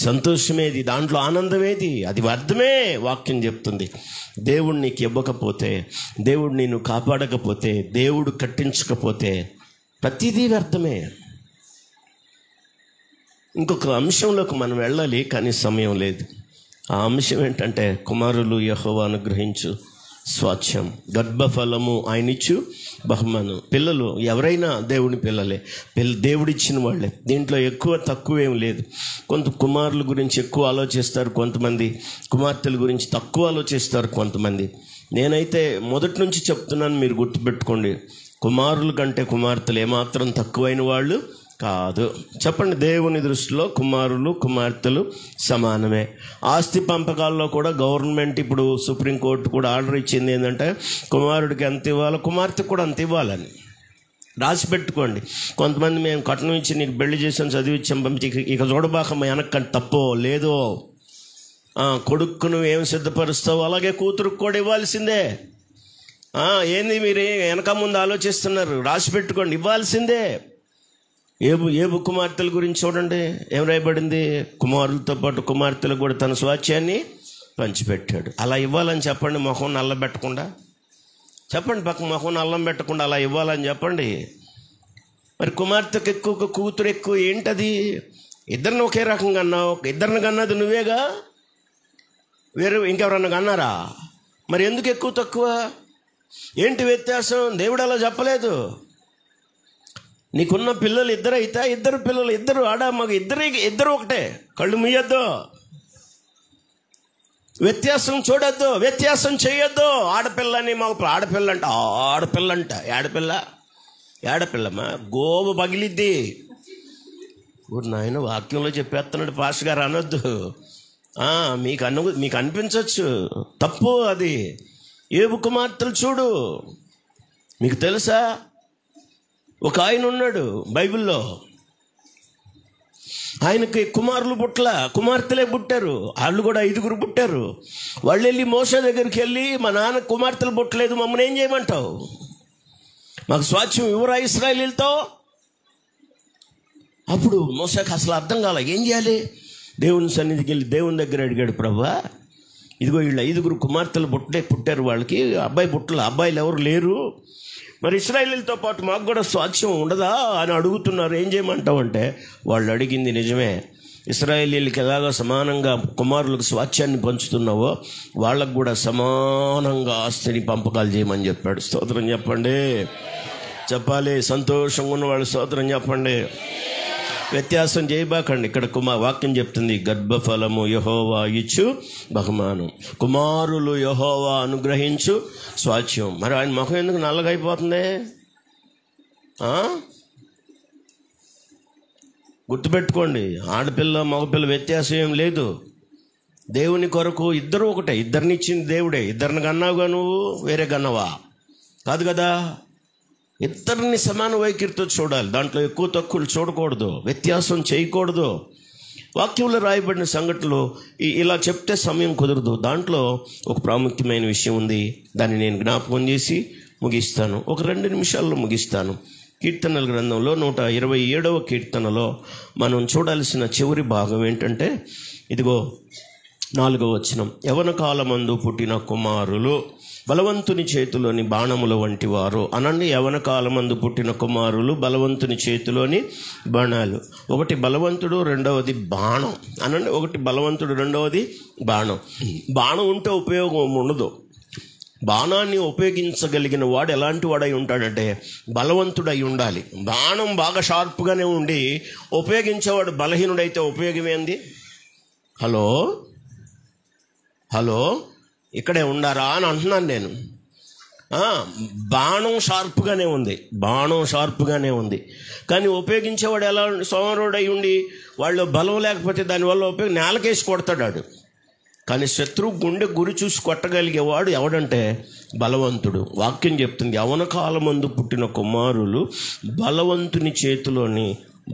సంతోషం? ఏది దాంట్లో ఆనందం? ఏది? అది వ్యర్థమే. వాక్యం చెప్తుంది. దేవుడు నీకు ఇవ్వకపోతే, దేవుడు నిన్ను కాపాడకపోతే, దేవుడు కట్టించకపోతే ప్రతిదీ వ్యర్థమే. ఇంకొక అంశంలోకి మనం వెళ్ళాలి, కానీ సమయం లేదు. ఆ అంశం ఏంటంటే, కుమారులు యెహోవా అనుగ్రహించు స్వాస్థ్యం. గర్భఫలము ఆయనిచ్చు బహుమానం. పిల్లలు ఎవరైనా దేవుని పిల్లలే, దేవుడిచ్చిన వాళ్ళే. దీంట్లో ఎక్కువ తక్కువ ఏం లేదు. కొంత కుమారుల గురించి ఎక్కువ ఆలోచిస్తారు కొంతమంది, కుమార్తెల గురించి తక్కువ ఆలోచిస్తారు కొంతమంది. నేనైతే మొదటి నుంచి చెప్తున్నాను, మీరు గుర్తుపెట్టుకోండి, కుమారుల కంటే కుమార్తెలు ఏమాత్రం తక్కువైన వాళ్ళు కాదు. చెప్పండి, దేవుని దృష్టిలో కుమారులు కుమార్తెలు సమానమే. ఆస్తి పంపకాల్లో కూడా గవర్నమెంట్ ఇప్పుడు సుప్రీంకోర్టు కూడా ఆర్డర్ ఇచ్చింది ఏంటంటే కుమారుడికి ఎంత ఇవ్వాలో కుమార్తెకు కూడా అంత ఇవ్వాలని. రాసి పెట్టుకోండి. కొంతమంది మేము కట్నం ఇచ్చి నీకు పెళ్లి చేసాం, చదివించాం, పంపించి ఇక చూడబాక వెనక్కంటే తప్పో లేదో. కొడుకు నువ్వు ఏం సిద్ధపరుస్తావు అలాగే కూతురుకు కూడా ఇవ్వాల్సిందే. ఏంది మీరు వెనక ముందు ఆలోచిస్తున్నారు? రాసి పెట్టుకోండి, ఇవ్వాల్సిందే. ఏబు కుమార్తెల గురించి చూడండి, ఏం రాయబడింది? కుమారులతో పాటు కుమార్తెలకు కూడా తన స్వాస్థ్యాన్ని పంచిపెట్టాడు. అలా ఇవ్వాలని చెప్పండి, మొహం నల్లబెట్టకుండా చెప్పండి, పక్క మొహం నల్లం పెట్టకుండా అలా ఇవ్వాలని చెప్పండి. మరి కుమార్తెకు ఎక్కువ కూతురు ఎక్కువ ఏంటది? ఇద్దరిని ఒకే రకంగా అన్నావు, ఇద్దరిని కన్నది నువ్వేగా, వేరే ఇంకెవరన్నా కన్నారా? మరి ఎందుకు ఎక్కువ తక్కువ? ఏంటి వ్యత్యాసం? దేవుడు అలా చెప్పలేదు. నీకున్న పిల్లలు ఇద్దరు అయితే ఇద్దరు పిల్లలు, ఇద్దరు ఆడ మగ ఇద్దరు ఒకటే. కళ్ళు ముయ్యొద్దు, వ్యత్యాసం చూడొద్దు, వ్యత్యాసం చేయొద్దు. ఆడపిల్లని మగ ఆడపిల్లంట ఏడపిల్లమ్మా గోబ పగిలిద్ది. నాయన వాక్యంలో చెప్పేస్తున్నాడు పాస్ గారు అనొద్దు. మీకు అనిపించవచ్చు తప్పు అది. ఏబు కుమార్తెలు చూడు, మీకు తెలుసా? ఒక ఆయన ఉన్నాడు బైబిల్లో, ఆయనకి కుమారులు పుట్టల, కుమార్తెలే పుట్టారు. వాళ్ళు కూడా 5 పుట్టారు. వాళ్ళు వెళ్ళి మోషే దగ్గరికి వెళ్ళి, మా నాన్న కుమార్తెలు పుట్టలేదు, మమ్మల్ని ఏం చేయమంటావు? మాకు స్వాస్థ్యం ఇవ్వరా ఇశ్రాయేలీయులతో? అప్పుడు మోషేకి అసలు అర్థం కాల, ఏం చేయాలి? దేవుని సన్నిధికి వెళ్ళి దేవుని దగ్గర అడిగాడు, ప్రభువా ఇదిగో వీళ్ళు 5 కుమార్తెలు పుట్టారు, వాళ్ళకి అబ్బాయి పుట్టల, అబ్బాయిలు ఎవరు లేరు, మరి ఇశ్రాయేలీయులతో పాటు మాకు కూడా స్వాస్థ్యం ఉండదా అని అడుగుతున్నారు, ఏం చేయమంటావు అంటే, వాళ్ళు అడిగింది నిజమే. ఇశ్రాయేలీయులకి ఎలాగో సమానంగా కుమారులకు స్వాస్థ్యాన్ని పంచుతున్నావో వాళ్ళకు కూడా సమానంగా ఆస్తిని పంపకాలు చేయమని చెప్పాడు. స్తోత్రం చెప్పండి, చెప్పాలి. సంతోషంగా ఉన్న వాళ్ళు స్తోత్రం చెప్పండి. వ్యత్యాసం చేయబాకండి. ఇక్కడ వాక్యం చెప్తుంది, గర్భఫలము యెహోవా ఇచ్చు బహుమానం, కుమారులు యెహోవా అనుగ్రహించు స్వాస్థ్యం. మరి ఆయన ముఖం ఎందుకు నల్లగా అయిపోతుంది? గుర్తుపెట్టుకోండి, ఆడపిల్ల మగపిల్ల వ్యత్యాసం ఏం లేదు. దేవుని కొరకు ఇద్దరు ఒకటే. ఇద్దరినిచ్చింది దేవుడే. ఇద్దరిని కన్నావుగా నువ్వు, వేరే కన్నావా? కాదు కదా. ఇద్దరిని సమాన వైఖరితో చూడాలి. దాంట్లో ఎక్కువ తక్కువలు చూడకూడదు, వ్యత్యాసం చేయకూడదు. వాక్యంలో రాయబడిన సంఘటనలు ఇలా చెప్తే సమయం కుదరదు. దాంట్లో ఒక ప్రాముఖ్యమైన విషయం ఉంది, దాన్ని నేను జ్ఞాపకం చేసి ముగిస్తాను. ఒక 2 నిమిషాల్లో ముగిస్తాను. కీర్తనల గ్రంథంలో 127వ కీర్తనలో మనం చూడాల్సిన చివరి భాగం ఏంటంటే, ఇదిగో 4వ వచనం, యవన కాలమందు పుట్టిన కుమారులు బలవంతుని చేతిలోని బాణముల వంటి వారు అనండి. యవన కాలమందు పుట్టిన కుమారులు బలవంతుని చేతిలోని బాణాలు. ఒకటి బలవంతుడు, రెండవది బాణం అనండి. ఒకటి బలవంతుడు, రెండవది బాణం. బాణం ఉంటే ఉపయోగం ఉండదు. బాణాన్ని ఉపయోగించగలిగిన వాడు ఎలాంటి వాడై ఉంటాడంటే బలవంతుడై ఉండాలి. బాణం బాగా షార్ప్గానే ఉండి ఉపయోగించేవాడు బలహీనుడైతే ఉపయోగమేంది? హలో ఇక్కడే ఉండారా అని అంటున్నాను నేను. బాణం షార్ప్గానే ఉంది, కానీ ఉపయోగించేవాడు ఎలా సోమరుడై ఉండి వాళ్ళు బలం లేకపోతే దానివల్ల నేలకేసి కొడతాడు. కానీ శత్రువు గుండె గురి చూసి కొట్టగలిగేవాడు ఎవడంటే బలవంతుడు. వాక్యం చెప్తుంది, యవన కాలమందు పుట్టిన కుమారులు బలవంతుని చేతిలోని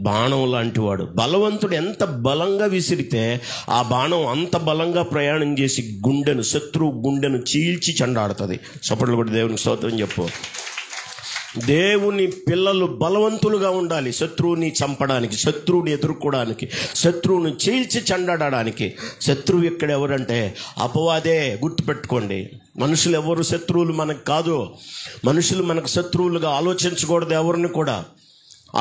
బాణం లాంటి వాడు. బలవంతుడు ఎంత బలంగా విసిరితే ఆ బాణం అంత బలంగా ప్రయాణం చేసి శత్రువు గుండెను చీల్చి చెండాడుతుంది. చప్పట్లు కూడా దేవునికి స్తోత్రం చెప్పు. దేవుని పిల్లలు బలవంతులుగా ఉండాలి, శత్రువుని చంపడానికి, శత్రువుని ఎదుర్కోవడానికి, శత్రువుని చీల్చి చెండాడడానికి. శత్రువు ఇక్కడ ఎవరంటే అపవాదే. గుర్తుపెట్టుకోండి, మనుషులు ఎవరు శత్రువులు మనకు కాదు. మనుషులు మనకు శత్రువులుగా ఆలోచించకూడదు ఎవరిని కూడా.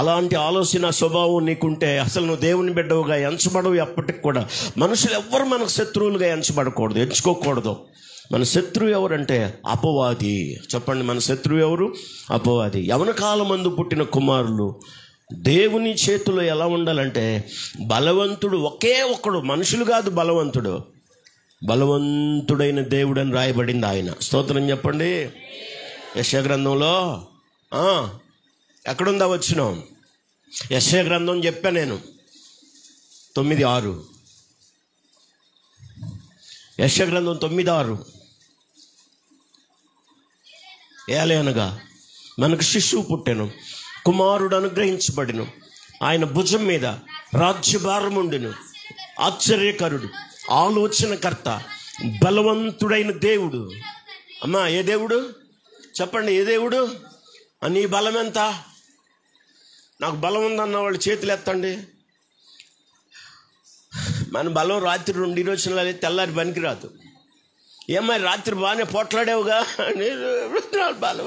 అలాంటి ఆలోచన స్వభావం నీకుంటే అసలు నువ్వు దేవుని బిడ్డవుగా ఎంచబడవు. ఎప్పటికి కూడా మనుషులు ఎవ్వరు మనకు శత్రువులుగా ఎంచుకోకూడదు. మన శత్రువు ఎవరంటే అపవాది. చెప్పండి, మన శత్రువు ఎవరు? అపవాది. యవన కాలమందు పుట్టిన కుమారులు దేవుని చేతిలో ఎలా ఉండాలంటే బలవంతుడు ఒకే ఒక్కడు, మనుషులు కాదు బలవంతుడు, బలవంతుడైన దేవుడు అని రాయబడింది ఆయన. స్తోత్రం చెప్పండి. యెషయా గ్రంథంలో ఎక్కడుందా వచ్చినాం? యెషయా గ్రంథం చెప్పా నేను 9:6. యెషయా గ్రంథం 9:6. ఏలయనగా మనకు శిశువు పుట్టెను, కుమారుడు అనుగ్రహించబడిను, ఆయన భుజం మీద రాజ్యభారం ఉండును, ఆశ్చర్యకరుడు, ఆలోచనకర్త, బలవంతుడైన దేవుడు. అమ్మా, ఏ దేవుడు? చెప్పండి, ఏ దేవుడు? నీ బలం ఎంత? నాకు బలం ఉందన్న వాళ్ళు చేతులు ఎత్తండి. మన బలం రాత్రి 2 రోజులు తెల్లారి పనికిరాదు. ఏమై రాత్రి బాగానే పోట్లాడేవుగా, బలం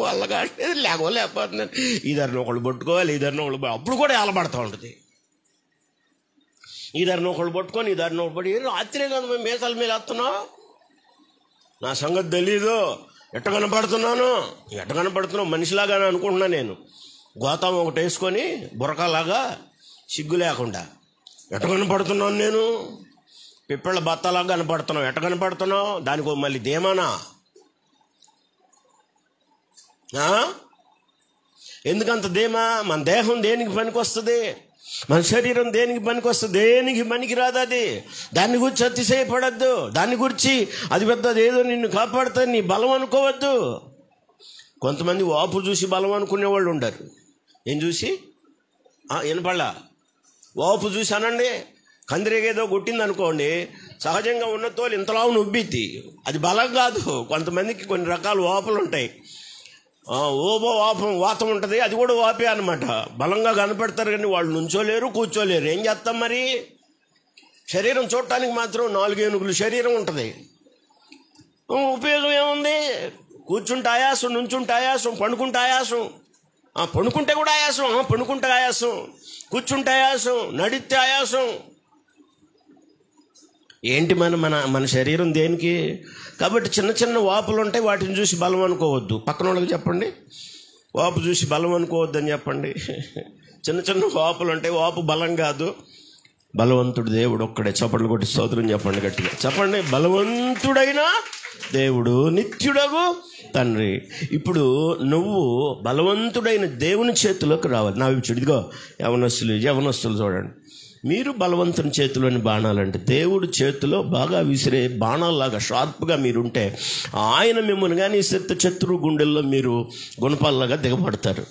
వల్లగా లేకపోతున్నాను, ఇద్దరిని ఒకళ్ళు పట్టుకోవాలి, ఇద్దరిని ఒకళ్ళు అప్పుడు కూడా ఏలబడతా ఉంటుంది. ఇద్దరిని ఒకళ్ళు పట్టుకొని ఇద్దరిని ఒకటి పడి రాత్రే కదా మేము మేసాల మీద వేస్తున్నావు, నా సంగతి తెలీదు, ఎట్ట కనపడుతున్నావు మనిషిలాగానే అనుకుంటున్నా నేను. గోతం ఒకటి వేసుకొని బురకలాగా సిగ్గు లేకుండా ఎట్ట కనపడుతున్నాను నేను, పిప్పళ్ళ బత్తలాగా కనపడుతున్నావు, ఎట్ట కనపడుతున్నావు? దానికి మళ్ళీ దేమానా? ఎందుకంత ధీమా? మన దేహం దేనికి పనికి వస్తుంది? మన శరీరం దేనికి పనికి వస్తుంది? దేనికి పనికి రాదు అది. దాన్ని గురించి అతిశయపడద్దు, దాన్ని గురించి అది పెద్దది ఏదో నిన్ను కాపాడుతుంది నీ బలం అనుకోవద్దు. కొంతమంది వాపు చూసి బలం అనుకునే వాళ్ళు ఉండరు. ఏం చూసి? వినపళ్ళ వాపు చూసి అనండి. కందిరేగేదో కొట్టింది అనుకోండి, సహజంగా ఉన్న తోలు ఇంతలా ఉబ్బిద్ది, అది బలం కాదు. కొంతమందికి కొన్ని రకాల వాపులు ఉంటాయి. వాతం ఉంటుంది, అది కూడా వాపే అనమాట. బలంగా కనపెడతారు కానీ వాళ్ళు నుంచోలేరు, కూర్చోలేరు. ఏం చేస్తాం మరి? శరీరం చూడటానికి మాత్రం 4 ఏనుగులు శరీరం ఉంటుంది. ఉపయోగం ఏముంది? కూర్చుంటే ఆయాసం, నుంచుంటే ఆయాసం, పండుకుంటే ఆయాసం. పండుకుంటే కూడా ఆయాసం, పండుకుంటే ఆయాసం, కూర్చుంటే ఆయాసం, నడిస్తే ఆయాసం. ఏంటి మన శరీరం దేనికి? కాబట్టి చిన్న చిన్న వాపులు ఉంటాయి, వాటిని చూసి బలం అనుకోవద్దు. పక్కన వాళ్ళకి చెప్పండి, వాపు చూసి బలం అనుకోవద్దు అని చెప్పండి. చిన్న చిన్న వాపులు ఉంటాయి, వాపు బలం కాదు. బలవంతుడు దేవుడు ఒక్కడే. చప్పట్లు కొట్టి స్తోత్రం చెప్పండి గట్టిగా. చెప్పండి, బలవంతుడైన దేవుడు, నిత్యుడగు తండ్రి. ఇప్పుడు నువ్వు బలవంతుడైన దేవుని చేతిలోకి రావాలి. నా చూడు, ఇదిగో యవనస్తులు చూడండి, మీరు బలవంతుని చేతిలోని బాణాలంటే దేవుడు చేతిలో బాగా విసిరే బాణాల్లాగా షార్ప్గా మీరుంటే ఆయన మిమ్మల్ని కానీ శత్రు గుండెల్లో మీరు గుణపాల్లాగా దిగబడతారు.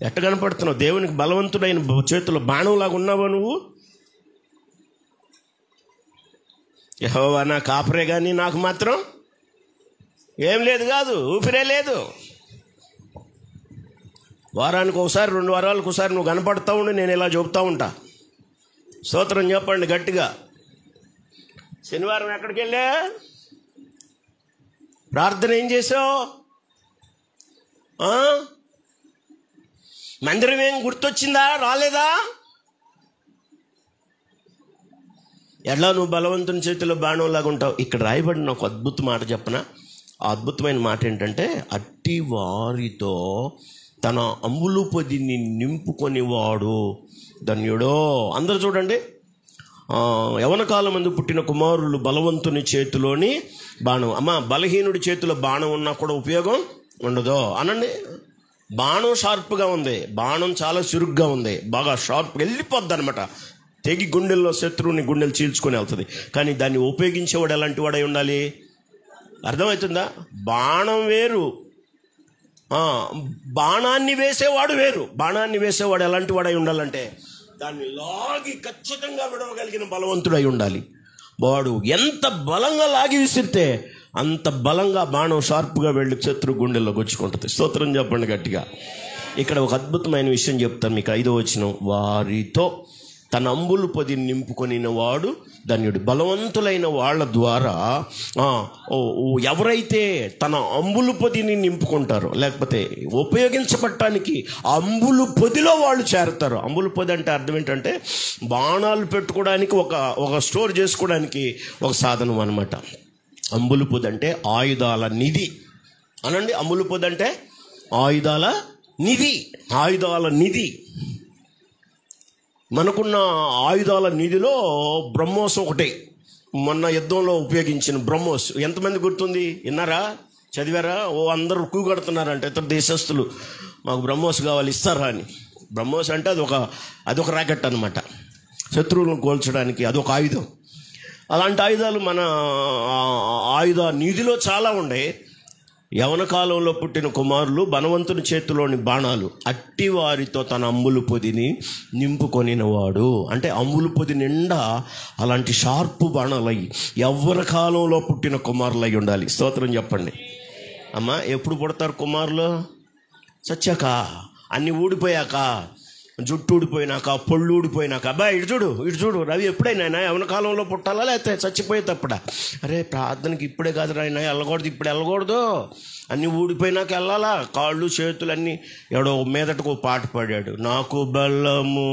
ఎట్ట కనపడుతున్నావు? దేవునికి బలవంతుడైన చేతిలో బాణంలాగా ఉన్నావా నువ్వు? యెహోవా నా కాపరే కానీ నాకు మాత్రం ఏం లేదు కాదు, ఊపిరే లేదు. వారానికి ఒకసారి 2 వారాలకు ఒకసారి నువ్వు కనపడతా ఉండి నేను ఇలా చెబుతూ ఉంటా. స్తోత్రం చెప్పండి గట్టిగా. శనివారం ఎక్కడికి వెళ్ళా? ప్రార్థన ఏం చేసావు? మందిరం ఏం గుర్తొచ్చిందా? రాలేదా? ఎలా నువ్వు బలవంతుని చేతిలో బాణంలాగా ఉంటావు? ఇక్కడ రాయబడిన ఒక అద్భుత మాట చెప్పనా? ఆ అద్భుతమైన మాట ఏంటంటే, అట్టి వారితో తన అంబులు పొదిని నింపుకొని వాడు ధన్యుడో. అందరూ చూడండి, యవన కాలమందు పుట్టిన కుమారులు బలవంతుని చేతిలోని బాణం. అమ్మ, బలహీనుడి చేతిలో బాణం ఉన్నా కూడా ఉపయోగం ఉండదు అనండి. బాణం షార్ప్గా ఉంది, బాణం చాలా చురుగ్గా ఉంది, బాగా షార్ప్గా వెళ్ళిపోద్ది అనమాట. తెగి గుండెల్లో శత్రువుని గుండెలు చీల్చుకొని వెళ్తుంది. కానీ దాన్ని ఉపయోగించేవాడు ఎలాంటి వాడై ఉండాలి? అర్థమవుతుందా? బాణం వేరు, బాణాన్ని వేసేవాడు వేరు. బాణాన్ని వేసేవాడు ఎలాంటి వాడై ఉండాలంటే దాన్ని లాగి ఖచ్చితంగా విడవగలిగిన బలవంతుడై ఉండాలి. వాడు ఎంత బలంగా లాగి విసిరితే అంత బలంగా బాణం షార్ప్గా వెళ్ళి శత్రు గుండెల్లో గుచ్చుకుంటుంది. స్తోత్రం చెప్పండి గట్టిగా. ఇక్కడ ఒక అద్భుతమైన విషయం చెప్తాను మీకు. 5వ వచనం, వారితో తన అంబులు పొది నింపుకొని వాడు ధన్యుడు. బలవంతులైన వాళ్ళ ద్వారా ఎవరైతే తన అంబులు పొదిని నింపుకుంటారో, లేకపోతే ఉపయోగించబడటానికి అంబులు పొదిలో వాళ్ళు చేరుతారు. అంబులు పొది అంటే అర్థం ఏంటంటే బాణాలు పెట్టుకోవడానికి ఒక స్టోర్ చేసుకోవడానికి ఒక సాధనం అనమాట. అంబులు పొది అంటే ఆయుధాల నిధి అనండి. అంబులు పొది అంటే ఆయుధాల నిధి. ఆయుధాల నిధి. మనకున్న ఆయుధాల నిధిలో బ్రహ్మోస్ ఒకటే. మొన్న యుద్ధంలో ఉపయోగించిన బ్రహ్మోస్ ఎంతమంది గుర్తుంది? విన్నారా? చదివారా? అందరూ కూగడుతున్నారంటే ఇతర దేశస్తులు, మాకు బ్రహ్మోస్ కావాలి, ఇస్తారా అని. బ్రహ్మోస్ అంటే అదొక రాకెట్ అనమాట. శత్రువులను కోల్చడానికి అదొక ఆయుధం. అలాంటి ఆయుధాలు మన ఆయుధ నిధిలో చాలా ఉన్నాయి. యవన కాలంలో పుట్టిన కుమారులు బలవంతుని చేతిలోని బాణాలు, అట్టి వారితో తన అంబులు పొదిని నింపుకొనినవాడు. అంటే అంబులు పొది నిండా అలాంటి షార్పు బాణాలై యవ్వన కాలంలో పుట్టిన కుమారులు అయి ఉండాలి. స్తోత్రం చెప్పండి. అమ్మా, ఎప్పుడు పుడతారు కుమారులు? చచ్చాక, అన్నీ ఊడిపోయాక, జుట్టు ఊడిపోయినాక, పొళ్ళు ఊడిపోయినాక. అబ్బాయి ఇటు చూడు రవి, ఎప్పుడైనా యవన కాలంలో పుట్టాలా లేకపోతే చచ్చిపోయేటప్పుడా? అరే ప్రార్థనకి ఇప్పుడే కాదు నాయన, వెళ్ళకూడదు, ఇప్పుడు వెళ్ళకూడదు, అన్నీ ఊడిపోయినాక వెళ్ళాలా? కాళ్ళు చేతులు అన్నీ. ఎవడో మీదటకు పాట పాడాడు, నాకు బలము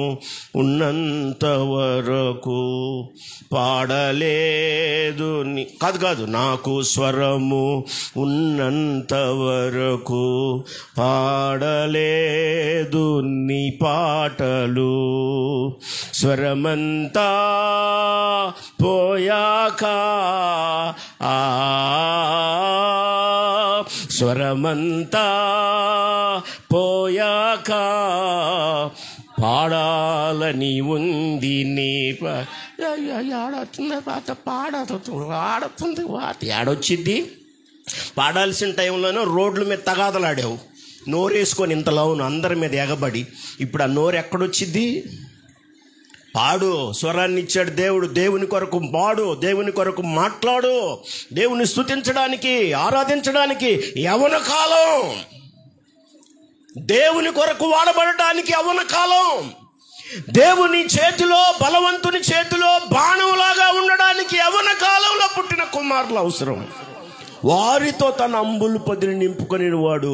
ఉన్నంత వరకు పాడలేదు కాదు, నాకు స్వరము ఉన్నంత వరకు పాడలేదు నీ పాటలు, స్వరమంతా పోయాక స్వరమంతా పోయాక పాడాలని ఉంది నీ ఆడుతుంది. ఏడొచ్చింది? పాడాల్సిన టైంలోనూ రోడ్ల మీద తగాదలాడావు, నోరేసుకొని ఇంతలోను అందరి మీద ఎగబడి. ఇప్పుడు ఆ నోరు ఎక్కడొచ్చింది? పాడు. స్వరాన్ని ఇచ్చాడు దేవుడు. దేవుని కొరకు పాడు, దేవుని కొరకు మాట్లాడు, దేవుని స్తుతించడానికి, ఆరాధించడానికి యవ్వన కాలం. దేవుని కొరకు వాడబడటానికి యవ్వన కాలం. దేవుని చేతిలో, బలవంతుని చేతిలో బాణంలాగా ఉండడానికి యవ్వన కాలంలో పుట్టిన కుమారులు అవసరం. వారితో తన అంబులు పొదిని నింపుకొని వాడు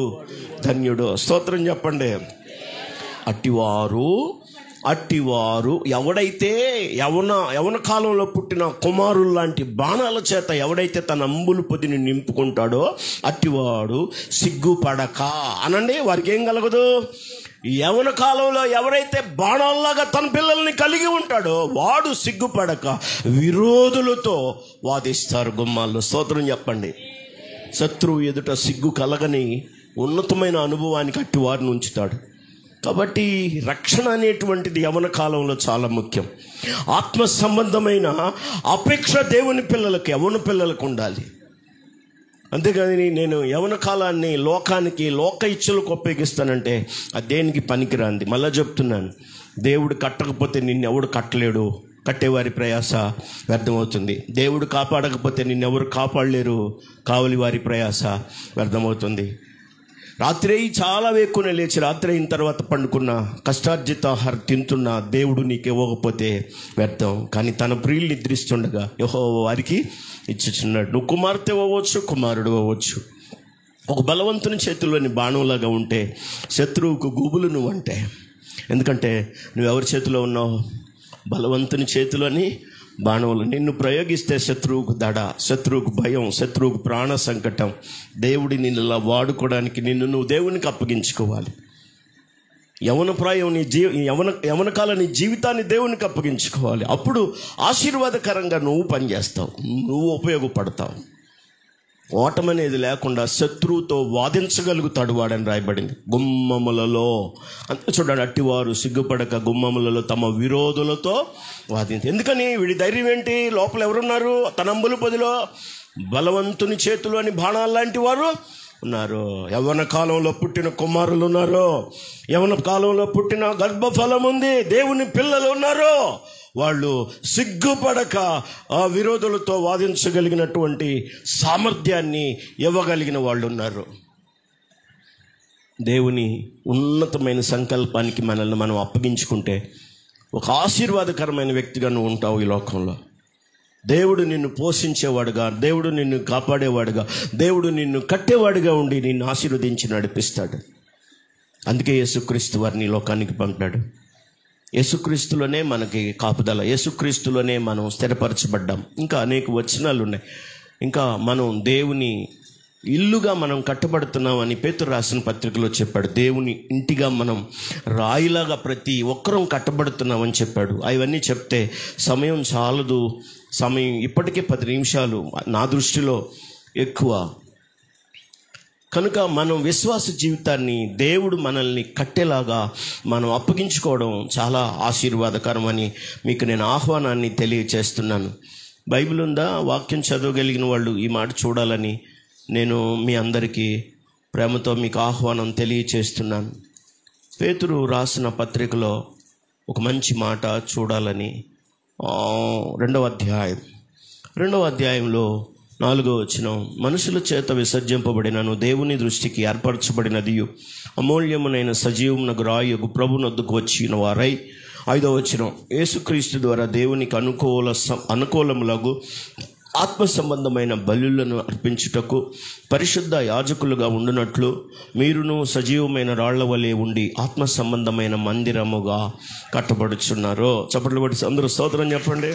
ధన్యుడు. స్తోత్రం చెప్పండి. అట్టివారు ఎవడైతే యవన కాలంలో పుట్టిన కుమారులు లాంటి బాణాల చేత ఎవడైతే తన అంబులు పొదిని నింపుకుంటాడో అట్టివాడు సిగ్గుపడక అనండి. వారికి ఏం కలగదు? యవన కాలంలో ఎవరైతే బాణాల్లాగా తన పిల్లల్ని కలిగి ఉంటాడో వాడు సిగ్గుపడక విరోధులతో వాదిస్తారు గుమ్మాల్లో. స్తోత్రం చెప్పండి. శత్రువు ఎదుట సిగ్గు కలగని ఉన్నతమైన అనుభవానికి అట్టివారిని ఉంచుతాడు. కాబట్టి రక్షణ అనేటువంటిది యవన కాలంలో చాలా ముఖ్యం. ఆత్మ సంబంధమైన అపేక్ష దేవుని పిల్లలకు, యవన పిల్లలకు ఉండాలి. అంతేగాని నేను యవన కాలాన్ని లోకానికి, లోక ఇచ్చలకు ఉపయోగిస్తానంటే అది దేనికి పనికిరాంది. మళ్ళా చెప్తున్నాను, దేవుడు కట్టకపోతే నిన్నెవడు కట్టలేడు, కట్టేవారి ప్రయాస వ్యర్థమవుతుంది. దేవుడు కాపాడకపోతే నిన్నెవరు కాపాడలేరు, కావలి వారి ప్రయాస వ్యర్థమవుతుంది. రాత్రి చాలా వేక్కునే లేచి రాత్రి అయిన తర్వాత పండుకున్న కష్టార్జిత ఆహారం తింటున్న దేవుడు నీకు ఇవ్వకపోతే వ్యర్థం. కానీ తన ప్రియులు నిద్రిస్తుండగా యెహోవా వారికి ఇచ్చుచున్నాడు. నువ్వు కుమార్తె అవ్వచ్చు, కుమారుడు అవ్వచ్చు. ఒక బలవంతుని చేతుల్లోని బాణంలాగా ఉంటే శత్రువుకు గుబులు నువ్వు అంటే. ఎందుకంటే నువ్వెవరి చేతిలో ఉన్నావు? బలవంతుని చేతిలోని బాణంలో. నిన్ను ప్రయోగిస్తే శత్రువుకు దడ, శత్రువుకు భయం, శత్రువుకు ప్రాణ సంకటం. దేవుడి నిన్ను ఇలా వాడుకోవడానికి నువ్వు దేవునికి అప్పగించుకోవాలి. యవన కాలం నీ జీవితాన్ని దేవునికి అప్పగించుకోవాలి. అప్పుడు ఆశీర్వాదకరంగా నువ్వు పనిచేస్తావు, నువ్వు ఉపయోగపడతావు. ఓటమనేది లేకుండా శత్రువుతో వాదించగలుగుతాడు వాడని రాయబడింది. గుమ్మములలో అంతే చూడండి, అట్టివారు సిగ్గుపడక గుమ్మములలో తమ విరోధులతో వాదించి. ఎందుకని? వీడి ధైర్యం ఏంటి? లోపల ఎవరున్నారు? తన అంబుల పొదిలో బలవంతుని చేతులు అని బాణాలు లాంటి వారు ఉన్నారు. యవ్వన కాలంలో పుట్టిన కుమారులు ఉన్నారు, యవ్వన కాలంలో పుట్టిన గర్భఫలం ఉంది, దేవుని పిల్లలు ఉన్నారు. వాళ్ళు సిగ్గుపడక ఆ విరోధులతో వాదించగలిగినటువంటి సామర్థ్యాన్ని ఇవ్వగలిగిన వాళ్ళు ఉన్నారు. దేవుని ఉన్నతమైన సంకల్పానికి మనల్ని మనం అప్పగించుకుంటే ఒక ఆశీర్వాదకరమైన వ్యక్తిగా నువ్వు ఉంటావు ఈ లోకంలో. దేవుడు నిన్ను పోషించేవాడుగా, దేవుడు నిన్ను కాపాడేవాడుగా, దేవుడు నిన్ను కట్టేవాడుగా ఉండి నిన్ను ఆశీర్వదించి నడిపిస్తాడు. అందుకే యేసుక్రీస్తు వారిని లోకానికి పంపాడు. యేసుక్రీస్తులోనే మనకి కాపుదల, యేసుక్రీస్తులోనే మనం స్థిరపరచబడ్డాం. ఇంకా అనేక వచనాలు ఉన్నాయి. ఇంకా మనం దేవుని ఇల్లుగా మనం కట్టబడుతున్నామని పేతురు రాసిన పత్రికలో చెప్పాడు. దేవుని ఇంటిగా మనం రాయిలాగా ప్రతి ఒక్కరం కట్టబడుతున్నామని చెప్పాడు. అవన్నీ చెప్తే సమయం చాలదు. సమయం ఇప్పటికే 10 నిమిషాలు నా దృష్టిలో ఎక్కువ. కనుక మనం విశ్వాస జీవితాన్ని దేవుడు మనల్ని కట్టేలాగా మనం అప్పగించుకోవడం చాలా ఆశీర్వాదకరమని మీకు నేను ఆహ్వానాన్ని తెలియచేస్తున్నాను. బైబిల్ ఉందా? వాక్యం చదవగలిగిన వాళ్ళు ఈ మాట చూడాలని నేను మీ అందరికీ ప్రేమతో మీకు ఆహ్వానం తెలియచేస్తున్నాను. పేతురు రాసిన పత్రికలో ఒక మంచి మాట చూడాలని 2వ అధ్యాయంలో 4వ వచనం, మనుషుల చేత విసర్జింపబడినను దేవుని దృష్టికి ఏర్పరచబడినదియు అమూల్యమునైన సజీవమునకు రాయగు ప్రభునొద్దకు వచ్చిన వారై. 5వ వచనం, యేసుక్రీస్తు ద్వారా దేవునికి అనుకూలములగు ఆత్మ సంబంధమైన బలులను అర్పించుటకు పరిశుద్ధ యాజకులుగా ఉండునట్లు మీరును సజీవమైన రాళ్ల వలె ఉండి ఆత్మ సంబంధమైన మందిరముగా కట్టబడుచున్నారు. చప్పట్లు పడి అందరూ స్తోత్రం చెప్పండి.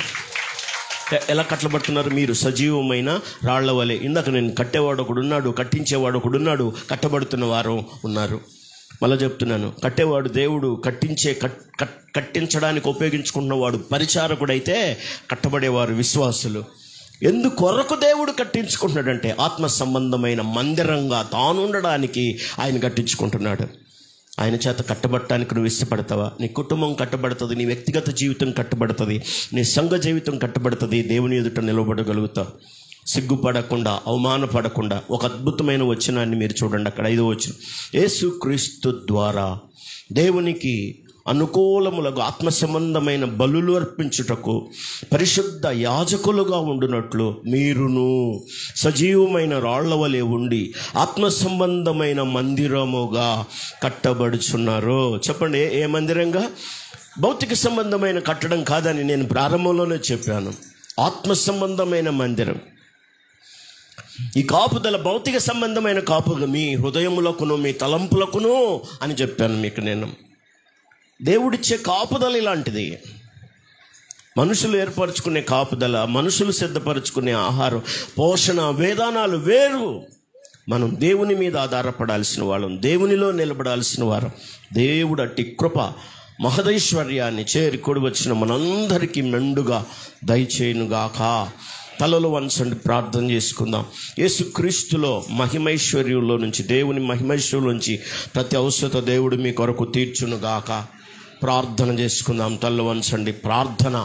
ఎలా కట్టబడుతున్నారు? మీరు సజీవమైన రాళ్ల వలె. ఇందాక నేను కట్టేవాడు ఒకడున్నాడు, కట్టించేవాడు ఒకడున్నాడు, కట్టబడుతున్న వారు ఉన్నారు. మళ్ళీ చెప్తున్నాను, కట్టేవాడు దేవుడు, కట్టించడానికి ఉపయోగించుకుంటున్నవాడు పరిచారకుడైతే కట్టబడేవారు విశ్వాసులు. ఎందుకొరకు దేవుడు కట్టించుకుంటున్నాడంటే ఆత్మ సంబంధమైన మందిరంగా తాను ఉండడానికి ఆయన కట్టించుకుంటున్నాడు. ఆయన చేత కట్టబడటానికి నువ్వు ఇష్టపడతావా? నీ కుటుంబం కట్టబడుతుంది, నీ వ్యక్తిగత జీవితం కట్టబడుతుంది, నీ సంఘ జీవితం కట్టబడుతుంది. దేవుని ఎదుట నిలబడగలుగుతావు సిగ్గుపడకుండా, అవమానపడకుండా. ఒక అద్భుతమైన వచనాన్ని మీరు చూడండి. అక్కడ 5వ వచనం, యేసుక్రీస్తు ద్వారా దేవునికి అనుకూలములకు ఆత్మ సంబంధమైన బలులు అర్పించుటకు పరిశుద్ధ యాజకులుగా ఉండునట్లు మీరును సజీవమైన రాళ్ల వలె ఉండి ఆత్మ సంబంధమైన మందిరముగా కట్టబడుచున్నారు. చెప్పండి, ఏ మందిరంగా? భౌతిక సంబంధమైన కట్టడం కాదని నేను ప్రారంభంలోనే చెప్పాను. ఆత్మ సంబంధమైన మందిరం. ఈ కాపుదల భౌతిక సంబంధమైన కాపుగా మీ హృదయములకును మీ తలంపులకును అని చెప్పాను మీకు. నేను దేవుడిచ్చే కాపుదల ఇలాంటిది. మనుషులు ఏర్పరచుకునే కాపుదల, మనుషులు సిద్ధపరచుకునే ఆహారం, పోషణ విధానాలు వేరు. మనం దేవుని మీద ఆధారపడాల్సిన వాళ్ళం, దేవునిలో నిలబడాల్సిన వారం. దేవుడు అట్టి కృప మహదైశ్వర్యాన్ని చేరుకొని వచ్చిన మనందరికీ మెండుగా దయచేయునుగాక. తలలు వంచండి, ప్రార్థన చేసుకుందాం. యేసుక్రీస్తులో మహిమైశ్వర్యంలో నుంచి, దేవుని మహిమైశ్వర్యం నుంచి ప్రతి అవసరత దేవుడు మీ కొరకు తీర్చునుగాక. ప్రార్థన చేసుకుందాం. తలలు వంచండి, ప్రార్థన.